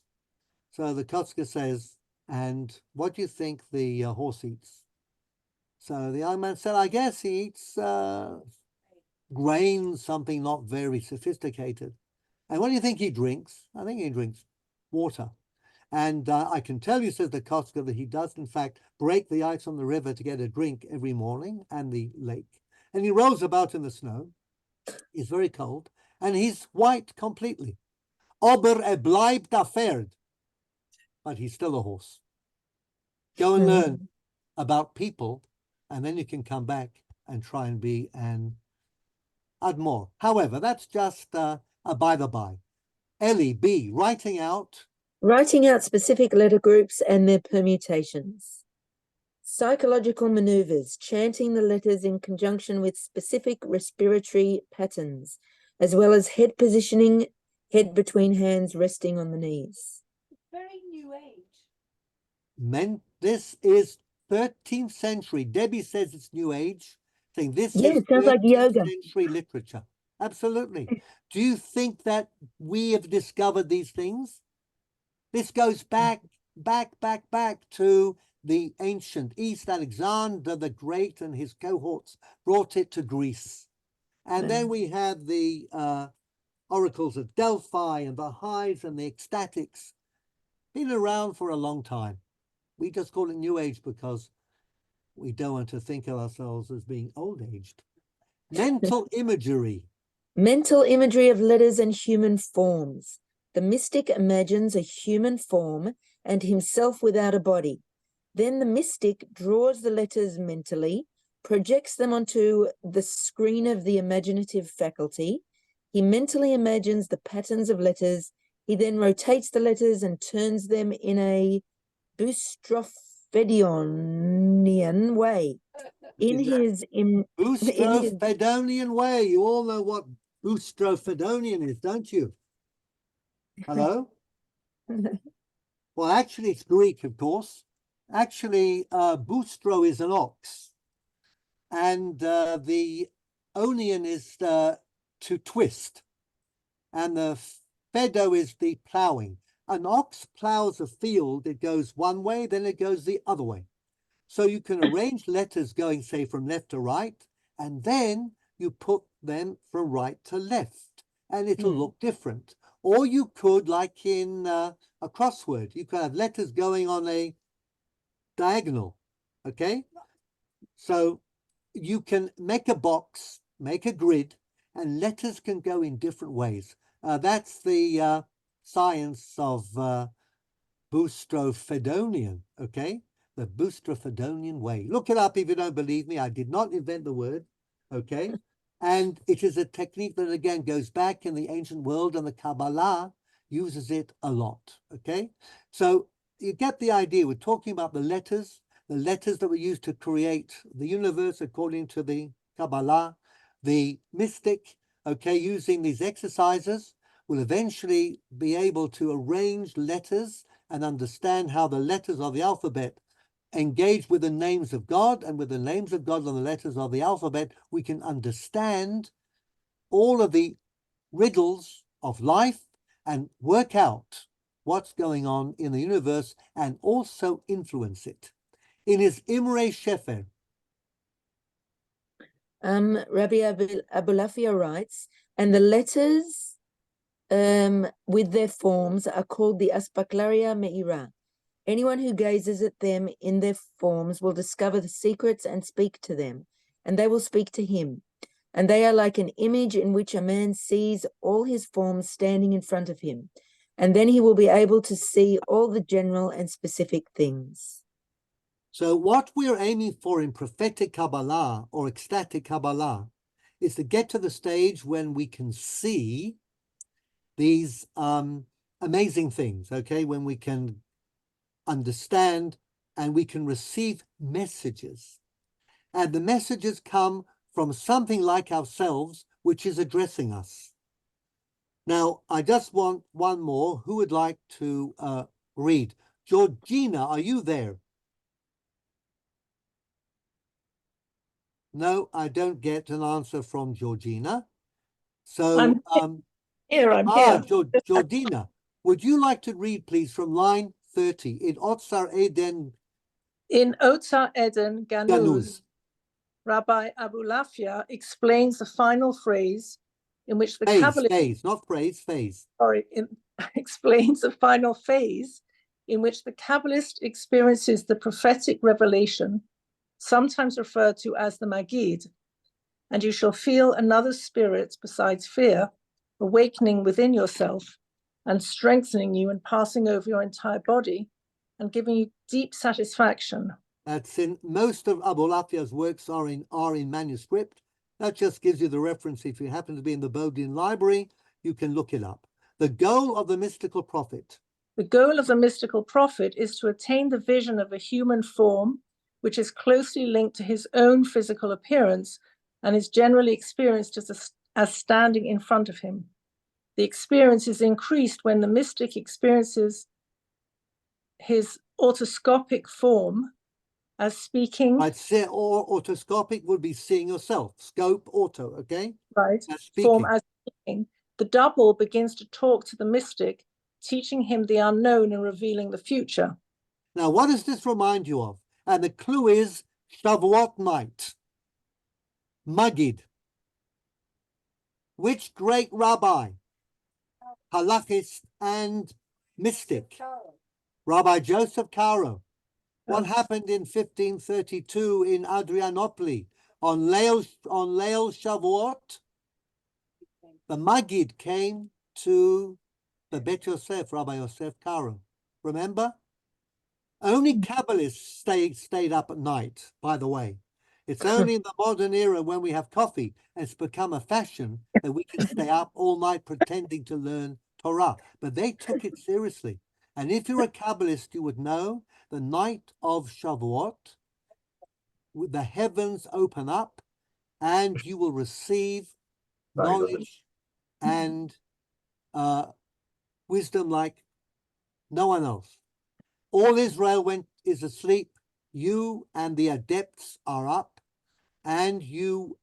So the Kotsker says, and what do you think the horse eats? So the young man said, I guess he eats grain, something not very sophisticated. And what do you think he drinks? I think he drinks water. And I can tell you, says the Kotsker, that he does, in fact, break the ice on the river to get a drink every morning and the lake. And he rolls about in the snow. He's very cold. And he's white completely. Aber bleibt a Pferd. But he's still a horse. Go and learn about people, and then you can come back and try and be an Admor. However, that's just a by the by. Ellie B, writing out specific letter groups and their permutations. Psychological maneuvers, chanting the letters in conjunction with specific respiratory patterns, as well as head positioning, head between hands resting on the knees. Very new age. This is 13th century. Debbie says it's new age, saying this Yeah, is it sounds like 13th yoga. century literature. Absolutely. Do you think that we have discovered these things? This goes back to the ancient East. Alexander the Great and his cohorts brought it to Greece. And then we have the oracles of Delphi and the Hives and the ecstatics. Been around for a long time. We just call it New Age because we don't want to think of ourselves as being old-aged. Mental imagery. Mental imagery of letters and human forms. The mystic imagines a human form and himself without a body. Then the mystic draws the letters mentally, projects them onto the screen of the imaginative faculty. He mentally imagines the patterns of letters. He then rotates the letters and turns them in a Boustrophedonian way. Boustrophedonian way. You all know what Boustrophedonian is, don't you? Hello? Well, actually, it's Greek, of course. Actually, boustro is an ox. And the onion is to twist. And the fedo is the plowing. An ox plows a field, it goes one way, then it goes the other way. So you can arrange letters going, say, from left to right, and then you put them from right to left, and it'll look different. Or you could, like in a crossword, you could have letters going on a diagonal, okay? So you can make a box, make a grid, and letters can go in different ways. That's the science of Boustrophedonian, okay? The Boustrophedonian way. Look it up if you don't believe me. I did not invent the word, okay? And it is a technique that, again, goes back in the ancient world, and the Kabbalah uses it a lot, okay? So you get the idea. We're talking about the letters, the letters that were used to create the universe according to the Kabbalah. The mystic, okay, using these exercises will eventually be able to arrange letters and understand how the letters of the alphabet engage with the names of God, and with the names of God and the letters of the alphabet, we can understand all of the riddles of life and work out what's going on in the universe and also influence it. In his Imre Shefer, Rabbi Abulafia writes, and the letters with their forms are called the Aspaklaria Me'ira. Anyone who gazes at them in their forms will discover the secrets and speak to them, and they will speak to him. And they are like an image in which a man sees all his forms standing in front of him. And then he will be able to see all the general and specific things. so what we're aiming for in prophetic Kabbalah or ecstatic Kabbalah is to get to the stage when we can see these amazing things, okay? When we can understand and we can receive messages. And the messages come from something like ourselves, which is addressing us. Now, I just want one more. Who would like to read? Georgina, are you there? No, I don't get an answer from Georgina. So, I'm here. Georgina, would you like to read, please, from line 30 in Otsar Eden In Otzar Eden Ganuz, Ganuz? Rabbi Abulafia explains the final phrase in which the Phase, not phrase, phase. explains the final phase in which the Kabbalist experiences the prophetic revelation, sometimes referred to as the Magid, and you shall feel another spirit besides fear, awakening within yourself and strengthening you and passing over your entire body and giving you deep satisfaction. That's in most of Abulafia's works are in manuscript. That just gives you the reference. If you happen to be in the Bodleian Library, you can look it up. The goal of the mystical prophet. The goal of the mystical prophet is to attain the vision of a human form, which is closely linked to his own physical appearance and is generally experienced as standing in front of him. The experience is increased when the mystic experiences his autoscopic form as speaking. Right, or autoscopic would be seeing yourself. Scope, auto, okay? Right, Speaking. form as speaking. The double begins to talk to the mystic, teaching him the unknown and revealing the future. Now, what does this remind you of? And the clue is Shavuot night. Magid. Which great rabbi, halachist and mystic? Rabbi Joseph Caro. What happened in 1532 in Adrianople on Leil Shavuot? The Magid came to the Bet Yosef, Rabbi Yosef Caro. Remember? Only Kabbalists stayed up at night, by the way. It's only in the modern era when we have coffee and it's become a fashion that we can stay up all night pretending to learn Torah. But they took it seriously. And if you're a Kabbalist, you would know the night of Shavuot, the heavens open up and you will receive knowledge and wisdom like no one else. All Israel is asleep. You and the adepts are up, and you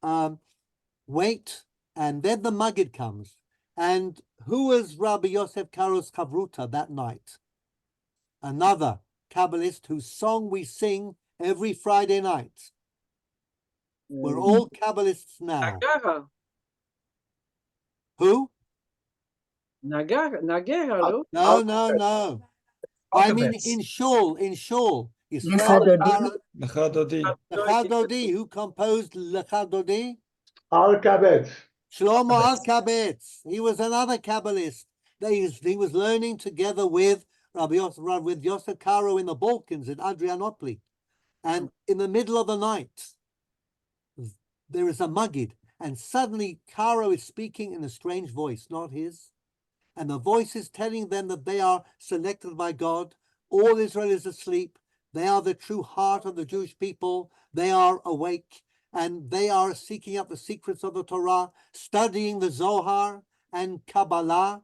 wait, and then the Magid comes. And who was Rabbi Yosef Karo's Chavruta that night? Another Kabbalist whose song we sing every Friday night. We're all Kabbalists now. Nagara. Who? Nagara, No. I mean, in Shul. Lechadodi. Lechadodi, who composed Lechadodi? Al-Kabetz. Shlomo Al-Kabetz. He was another Kabbalist. He was learning together with with Yosef Karo in the Balkans in Adrianople. And in the middle of the night, there is a Magid. And suddenly Karo is speaking in a strange voice, not his. And the voice is telling them that they are selected by God. All Israel is asleep. They are the true heart of the Jewish people. They are awake and they are seeking out the secrets of the Torah, studying the Zohar and Kabbalah.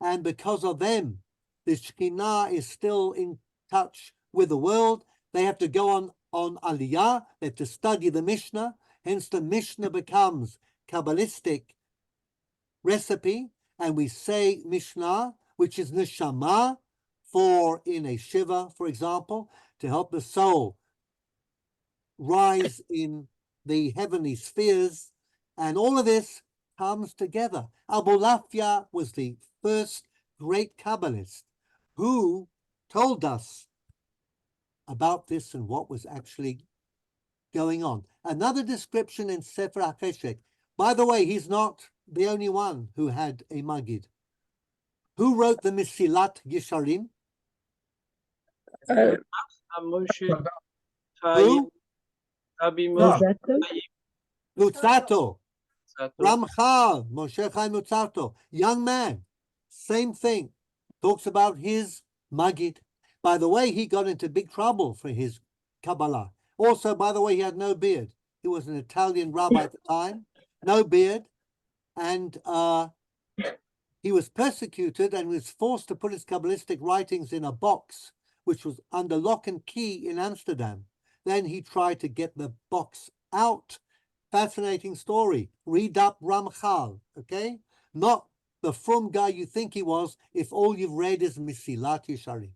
And because of them, the Shekhinah is still in touch with the world. They have to go on Aliyah. They have to study the Mishnah. Hence, the Mishnah becomes Kabbalistic recipe. And we say Mishnah, which is Neshama, for in a Shiva, for example, to help the soul rise in the heavenly spheres. And all of this comes together. Abulafia was the first great Kabbalist who told us about this and what was actually going on. Another description in Sefer HaCheshek. By the way, he's not the only one who had a Magid. Who wrote the Mesilat Yesharim? Moshe Who? Rabbi Ah. Moshe Lutzato. Chaim. Ramchal, Moshe Chaim Lutzato, young man, same thing, talks about his Magid. By the way, he got into big trouble for his Kabbalah. Also, by the way, he had no beard. He was an Italian rabbi at the time, no beard, and he was persecuted and was forced to put his Kabbalistic writings in a box, which was under lock and key in Amsterdam. Then he tried to get the box out. Fascinating story. Read up Ramchal, okay? Not the frum guy you think he was if all you've read is Mesilat Yesharim.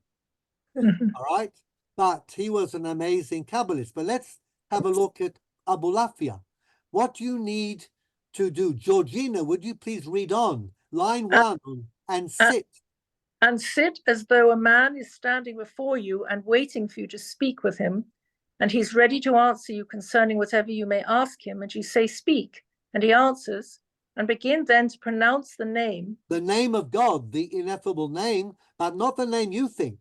All right? But he was an amazing Kabbalist. But let's have a look at Abulafia. What do you need to do? Georgina, would you please read on? Line 1, and sit. And sit as though a man is standing before you and waiting for you to speak with him, and he's ready to answer you concerning whatever you may ask him, and you say, speak, and he answers, and begin then to pronounce the name. The name of God, the ineffable name, but not the name you think.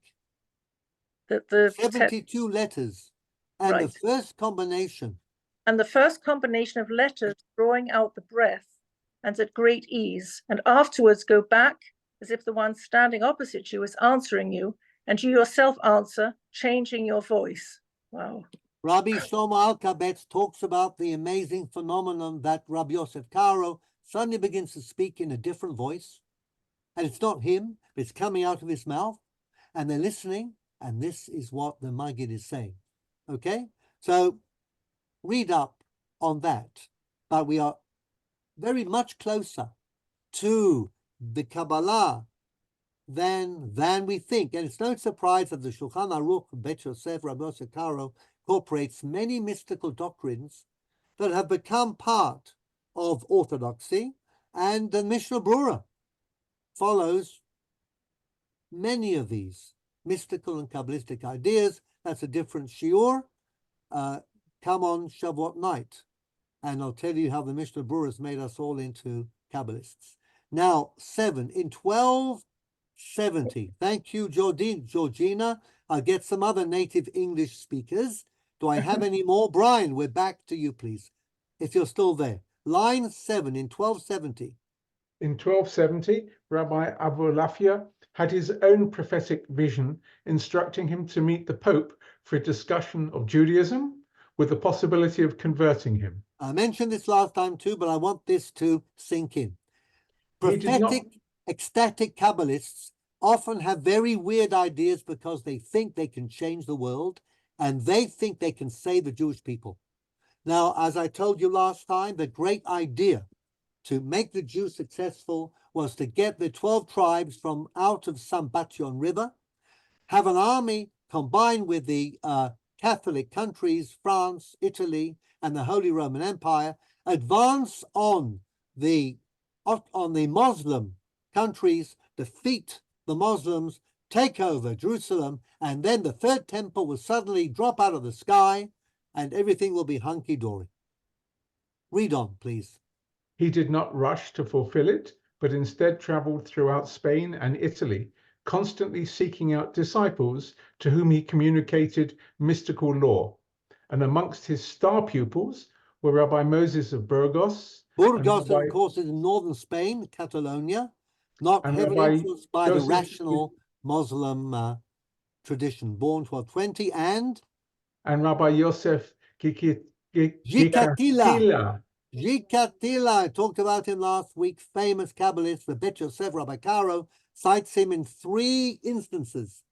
That the 72 letters. And Right. the first combination. And the first combination of letters drawing out the breath and at great ease, and afterwards go back as if the one standing opposite you is answering you, and you yourself answer, changing your voice. Wow. Rabbi Shlomo Alkabetz talks about the amazing phenomenon that Rabbi Yosef Karo suddenly begins to speak in a different voice. And it's not him, but it's coming out of his mouth. And they're listening, and this is what the Maggid is saying. Okay? So read up on that. But we are very much closer to the Kabbalah than we think. And it's no surprise that the Shulchan Aruch, Bet Yosef, Rabbi Yosef Karo, incorporates many mystical doctrines that have become part of orthodoxy, and the Mishnah Brura follows many of these mystical and Kabbalistic ideas. That's a different shiur. Come on Shavuot night, and I'll tell you how the Mishnah Brura has made us all into Kabbalists. Now, 7 in 1270. Thank you, Georgina. I'll get some other native English speakers. Do I have any more? Brian, we're back to you, please, if you're still there. Line 7 in 1270. In 1270, Rabbi Abulafia had his own prophetic vision, instructing him to meet the Pope for a discussion of Judaism with the possibility of converting him. I mentioned this last time too, but I want this to sink in. Prophetic, ecstatic Kabbalists often have very weird ideas because they think they can change the world, and they think they can save the Jewish people. Now, as I told you last time, the great idea to make the Jews successful was to get the 12 tribes from out of Sambatyon River, have an army combined with the Catholic countries, France, Italy, and the Holy Roman Empire, advance on the Muslim countries, defeat the Muslims, take over Jerusalem, and then the third temple will suddenly drop out of the sky and everything will be hunky-dory. Read on, please. He did not rush to fulfill it, but instead traveled throughout Spain and Italy, constantly seeking out disciples to whom he communicated mystical lore. And amongst his star pupils were Rabbi Moses of Burgos. Burgos, of course, is in northern Spain, Catalonia, not heavily influenced by the rational Muslim tradition, born 1220, and Rabbi Yosef Gikatila. Gikatila, I talked about him last week, famous Kabbalist, the Bet Yosef Rabbi Karo, cites him in 3 instances,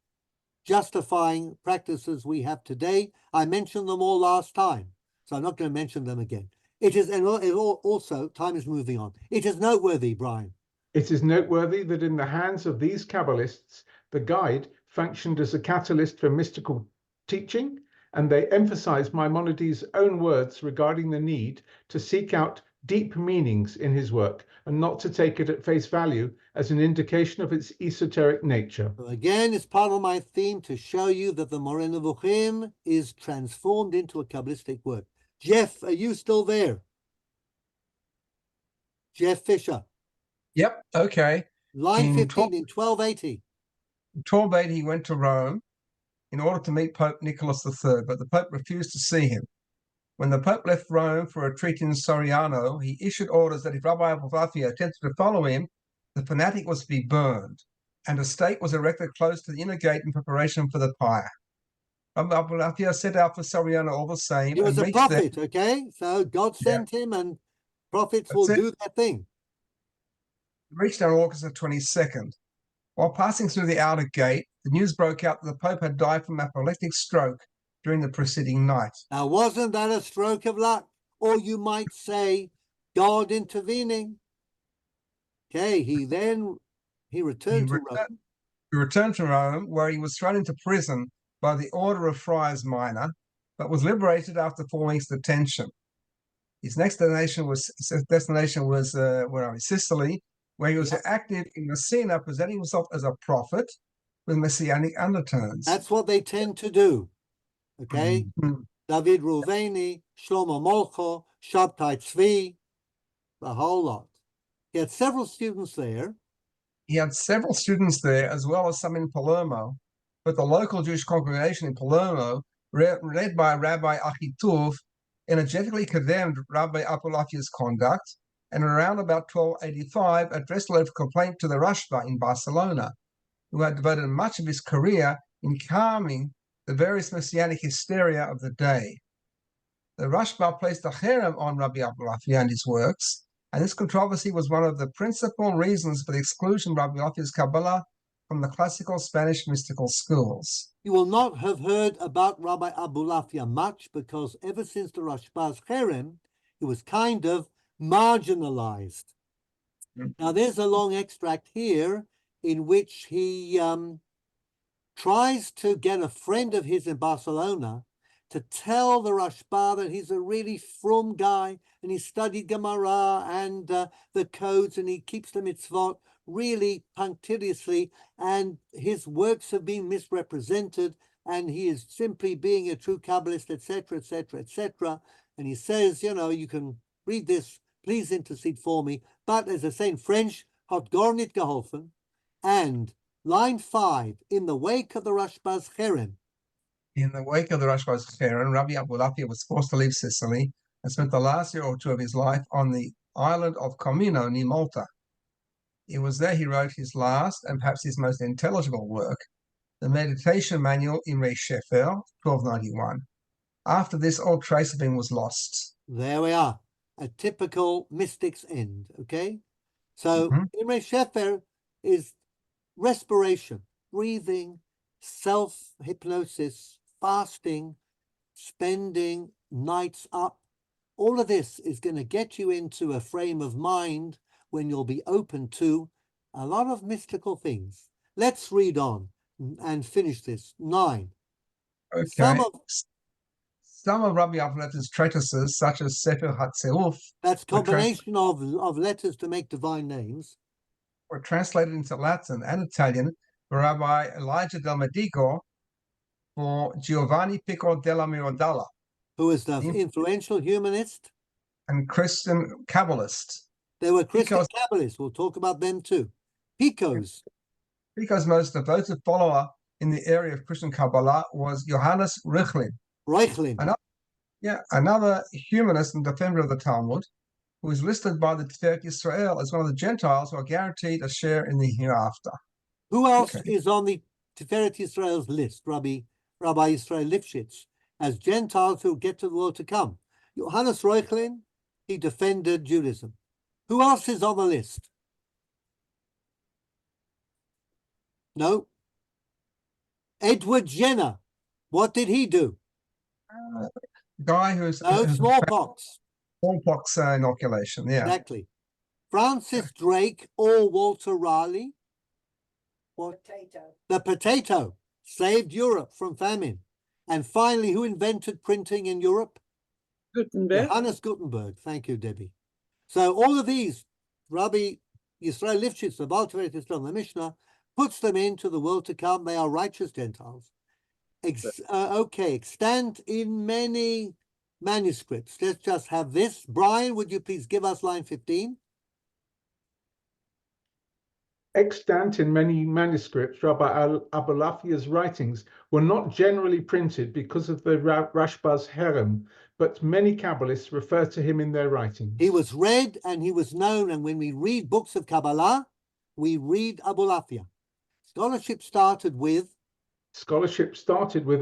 justifying practices we have today. I mentioned them all last time, so I'm not going to mention them again. It is, and also, time is moving on. It is noteworthy, Brian. It is noteworthy that in the hands of these Kabbalists, the guide functioned as a catalyst for mystical teaching, and they emphasize Maimonides' own words regarding the need to seek out deep meanings in his work and not to take it at face value as an indication of its esoteric nature. So again, it's part of my theme to show you that the Moreh Nevuchim is transformed into a Kabbalistic work. Jeff, are you still there? Jeff Fisher. Yep. Okay. Line In 15 in 1280. 1280, he went to Rome in order to meet Pope Nicholas III, but the Pope refused to see him. When the Pope left Rome for a retreat in Soriano, he issued orders that if Rabbi Abulafia attempted to follow him, the fanatic was to be burned, and a stake was erected close to the inner gate in preparation for the pyre. Rabbi Abulafia set out for Soriano all the same. He was and a reached there. prophet, okay? So God sent him, and prophets will That's it. do their thing. He reached there on August the 22nd. While passing through the outer gate, the news broke out that the Pope had died from apoplectic stroke during the preceding night. Now, wasn't that a stroke of luck? Or you might say, God intervening. Okay, he returned to Rome. He returned to Rome, where he was thrown into prison by the Order of Friars Minor, but was liberated after 4 weeks' detention. His next destination was Sicily, where he was active in Messina, presenting himself as a prophet with messianic undertones. That's what they tend to do. Okay, David Ruveni, Shlomo Molcho, Shabtai Tzvi, the whole lot. He had several students there. He had several students there, as well as some in Palermo, but the local Jewish congregation in Palermo, led by Rabbi Achituv, energetically condemned Rabbi Abulafia's conduct, and around about 1285 addressed a letter of complaint to the Rashba in Barcelona, who had devoted much of his career in calming the various messianic hysteria of the day. The Rashba placed a cherem on Rabbi Abulafia and his works, and this controversy was one of the principal reasons for the exclusion of Rabbi Abulafia's Kabbalah from the classical Spanish mystical schools. You will not have heard about Rabbi Abulafia much, because ever since the Rashba's cherem, he was kind of marginalized. Now, there's a long extract here in which he tries to get a friend of his in Barcelona to tell the Rashba that he's a really frum guy and he studied Gemara and the codes, and he keeps the mitzvot really punctiliously, and his works have been misrepresented, and he is simply being a true Kabbalist, etc., etc., etc. And he says, you know, you can read this, please intercede for me. But as I say in French, hat gar nicht geholfen. And line 5, in the wake of the Rashba's cherem. In the wake of the Rashba's cherem, Rabbi Abulafia was forced to leave Sicily and spent the last year or two of his life on the island of Comino near Malta. It was there he wrote his last and perhaps his most intelligible work, the meditation manual in Re Shefer, 1291. After this, all trace of him was lost. There we are, a typical mystic's end, okay? So Imre Shefer is respiration, breathing, self-hypnosis, fasting, spending nights up. All of this is going to get you into a frame of mind when you'll be open to a lot of mystical things. Let's read on and finish this. 9. Okay. Some of Rabbi Abulefa's treatises, such as Sefer HaTzeuf, that's combination of letters to make divine names, were translated into Latin and Italian by Rabbi Elijah del Medico for Giovanni Pico della Mirandala, who is the influential humanist and Christian Kabbalist. They were Christian Kabbalists. We'll talk about them too. Pico's most devoted follower in the area of Christian Kabbalah was Johannes Reuchlin. Another humanist and defender of the Talmud, who is listed by the Tiferet Yisrael as one of the Gentiles who are guaranteed a share in the hereafter. Who else is on the Tiferet Israel's list, Rabbi Israel Lifshitz, as Gentiles who get to the world to come. Johannes Reuchlin, he defended Judaism. Who else is on the list? No. Edward Jenner. What did he do? Guy who's No, smallpox. smallpox inoculation. Yeah. Exactly. Francis Drake or Walter Raleigh. What? Potato. The potato saved Europe from famine. And finally, who invented printing in Europe? Gutenberg. Johannes Gutenberg. Thank you, Debbie. So all of these, Rabbi Yisrael Lifshitz, the Baal Tiferet Israel, the Mishnah, puts them into the world to come. They are righteous Gentiles. Extant in many manuscripts. Let's just have this. Brian, would you please give us line 15? Extant in many manuscripts, Rabbi Abulafia's writings were not generally printed because of the Rashba's herem, but many Kabbalists refer to him in their writings. He was read and he was known, and when we read books of Kabbalah, we read Abulafia. Scholarship started with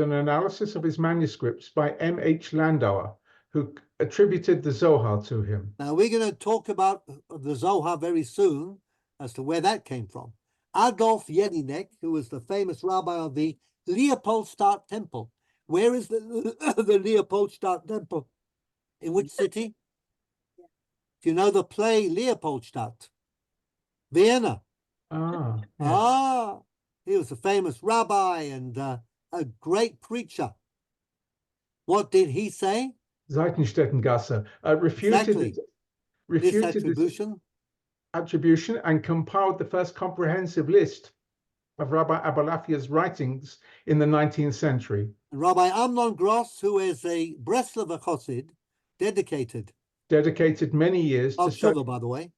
an analysis of his manuscripts by M.H. Landauer, who attributed the Zohar to him. Now, we're going to talk about the Zohar very soon as to where that came from. Adolf Jelinek, who was the famous rabbi of the Leopoldstadt Temple. Where is the Leopoldstadt Temple? In which city? Do you know the play Leopoldstadt? Vienna. Yes. He was a famous rabbi and a great preacher. What did he say? Seitenstättengasse refuted this attribution and compiled the first comprehensive list of Rabbi Abulafia's writings in the 19th century. Rabbi Amnon Gross, who is a Breslover Chassid, dedicated many years to study, by the way.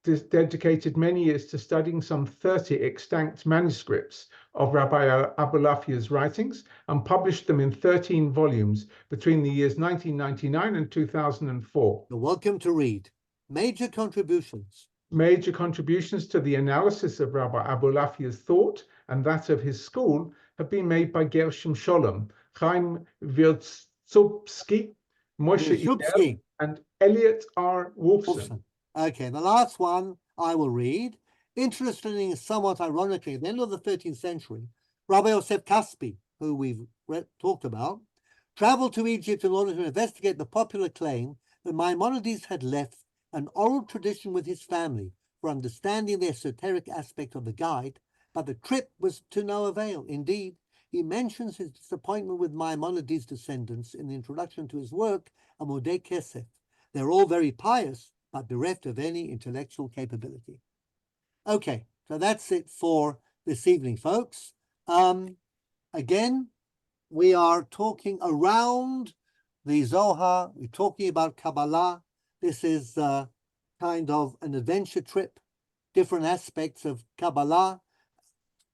Dedicated many years to studying some 30 extant manuscripts of Rabbi Abulafia's writings and published them in 13 volumes between the years 1999 and 2004. You're welcome to read. Major contributions to the analysis of Rabbi Abulafia's thought and that of his school have been made by Gershom Sholem, Chaim Wierzbowski, Moshe Idel, and Elliot R. Wolfson. Okay, the last one I will read. Interestingly, somewhat ironically, at the end of the 13th century, Rabbi Yosef Kaspi, who we've talked about, traveled to Egypt in order to investigate the popular claim that Maimonides had left an oral tradition with his family for understanding the esoteric aspect of the guide, but the trip was to no avail. Indeed, he mentions his disappointment with Maimonides' descendants in the introduction to his work, Amodei Kesef. They're all very pious, but bereft of any intellectual capability. Okay, so that's it for this evening, folks. Again, we are talking around the Zohar. We're talking about Kabbalah. This is kind of an adventure trip, different aspects of Kabbalah.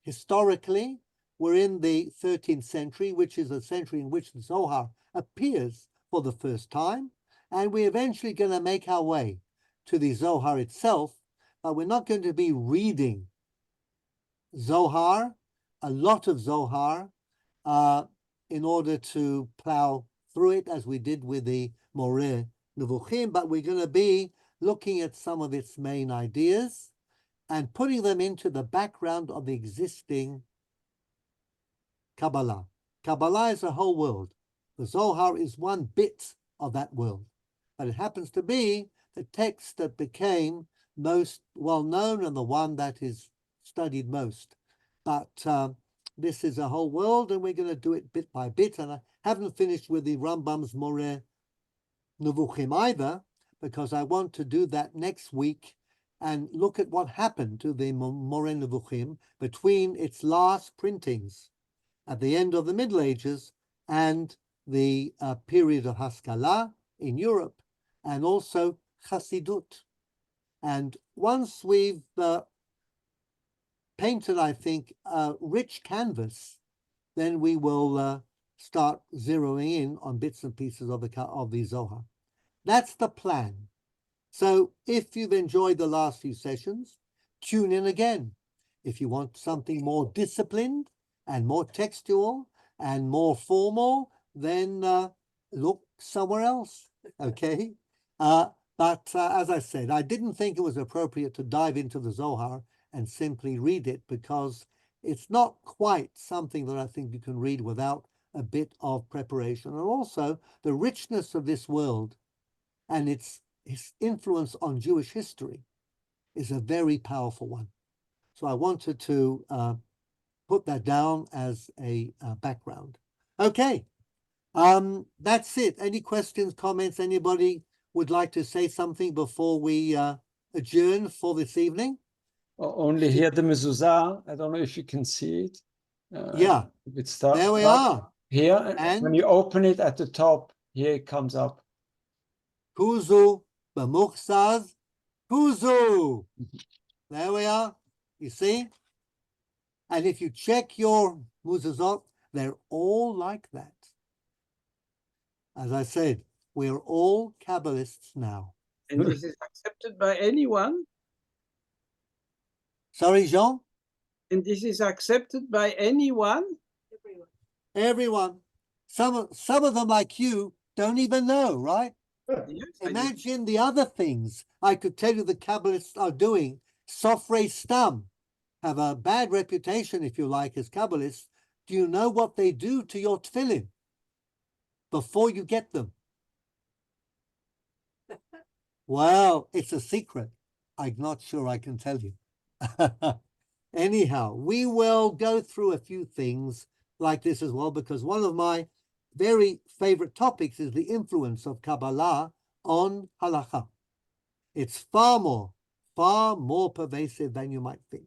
Historically, we're in the 13th century, which is a century in which the Zohar appears for the first time. And we're eventually going to make our way to the Zohar itself, but we're not going to be reading Zohar, a lot of Zohar, in order to plow through it as we did with the Moreh Nevuchim, but we're going to be looking at some of its main ideas and putting them into the background of the existing Kabbalah. Kabbalah is a whole world. The Zohar is one bit of that world, but it happens to be the text that became most well-known and the one that is studied most. But this is a whole world, and we're going to do it bit by bit. And I haven't finished with the Rambam's Moreh Nevuchim either, because I want to do that next week and look at what happened to the Moreh Nevuchim between its last printings at the end of the Middle Ages and the period of Haskalah in Europe, and also Chassidut. And once we've painted, I think, a rich canvas, then we will start zeroing in on bits and pieces of the Zohar. That's the plan. So if you've enjoyed the last few sessions, tune in again. If you want something more disciplined and more textual and more formal, then look somewhere else, okay? But as I said, I didn't think it was appropriate to dive into the Zohar and simply read it because it's not quite something that I think you can read without a bit of preparation. And also the richness of this world and its influence on Jewish history is a very powerful one. So I wanted to put that down as a background. Okay, that's it. Any questions, comments? Anybody would like to say something before we adjourn for this evening? Only here the mezuzah. I don't know if you can see it. Yeah, It's there we are. Here, And when you open it at the top, here it comes up. Kuzu, B'muchsaz, Kuzu. There we are. You see? And if you check your muzazot, they're all like that. As I said, we're all Kabbalists now. And this is accepted by anyone? Sorry, Jean? And this is accepted by anyone? Everyone. Some of them, like you, don't even know, right? Yes, I do. Imagine the other things I could tell you the Kabbalists are doing. Sofrei Stam have a bad reputation, if you like, as Kabbalists. Do you know what they do to your tefillin before you get them? Well, it's a secret. I'm not sure I can tell you. Anyhow, we will go through a few things like this as well, because one of my very favorite topics is the influence of Kabbalah on halacha. It's far more pervasive than you might think.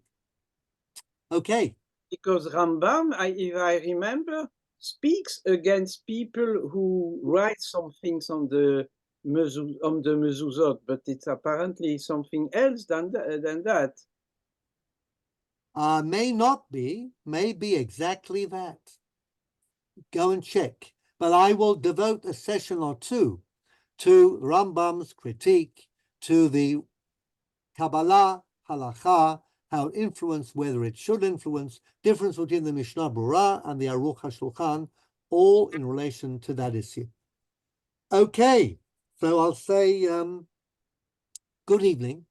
Okay. Because Rambam, if I remember, speaks against people who write some things on the mezuzot, but it's apparently something else than that. May not be, may be exactly that. Go and check. But I will devote a session or two to Rambam's critique, to the Kabbalah, halacha, how it influenced, whether it should influence, difference between the Mishnah Berurah and the Aruch HaShulchan, all in relation to that issue. Okay, so I'll say good evening.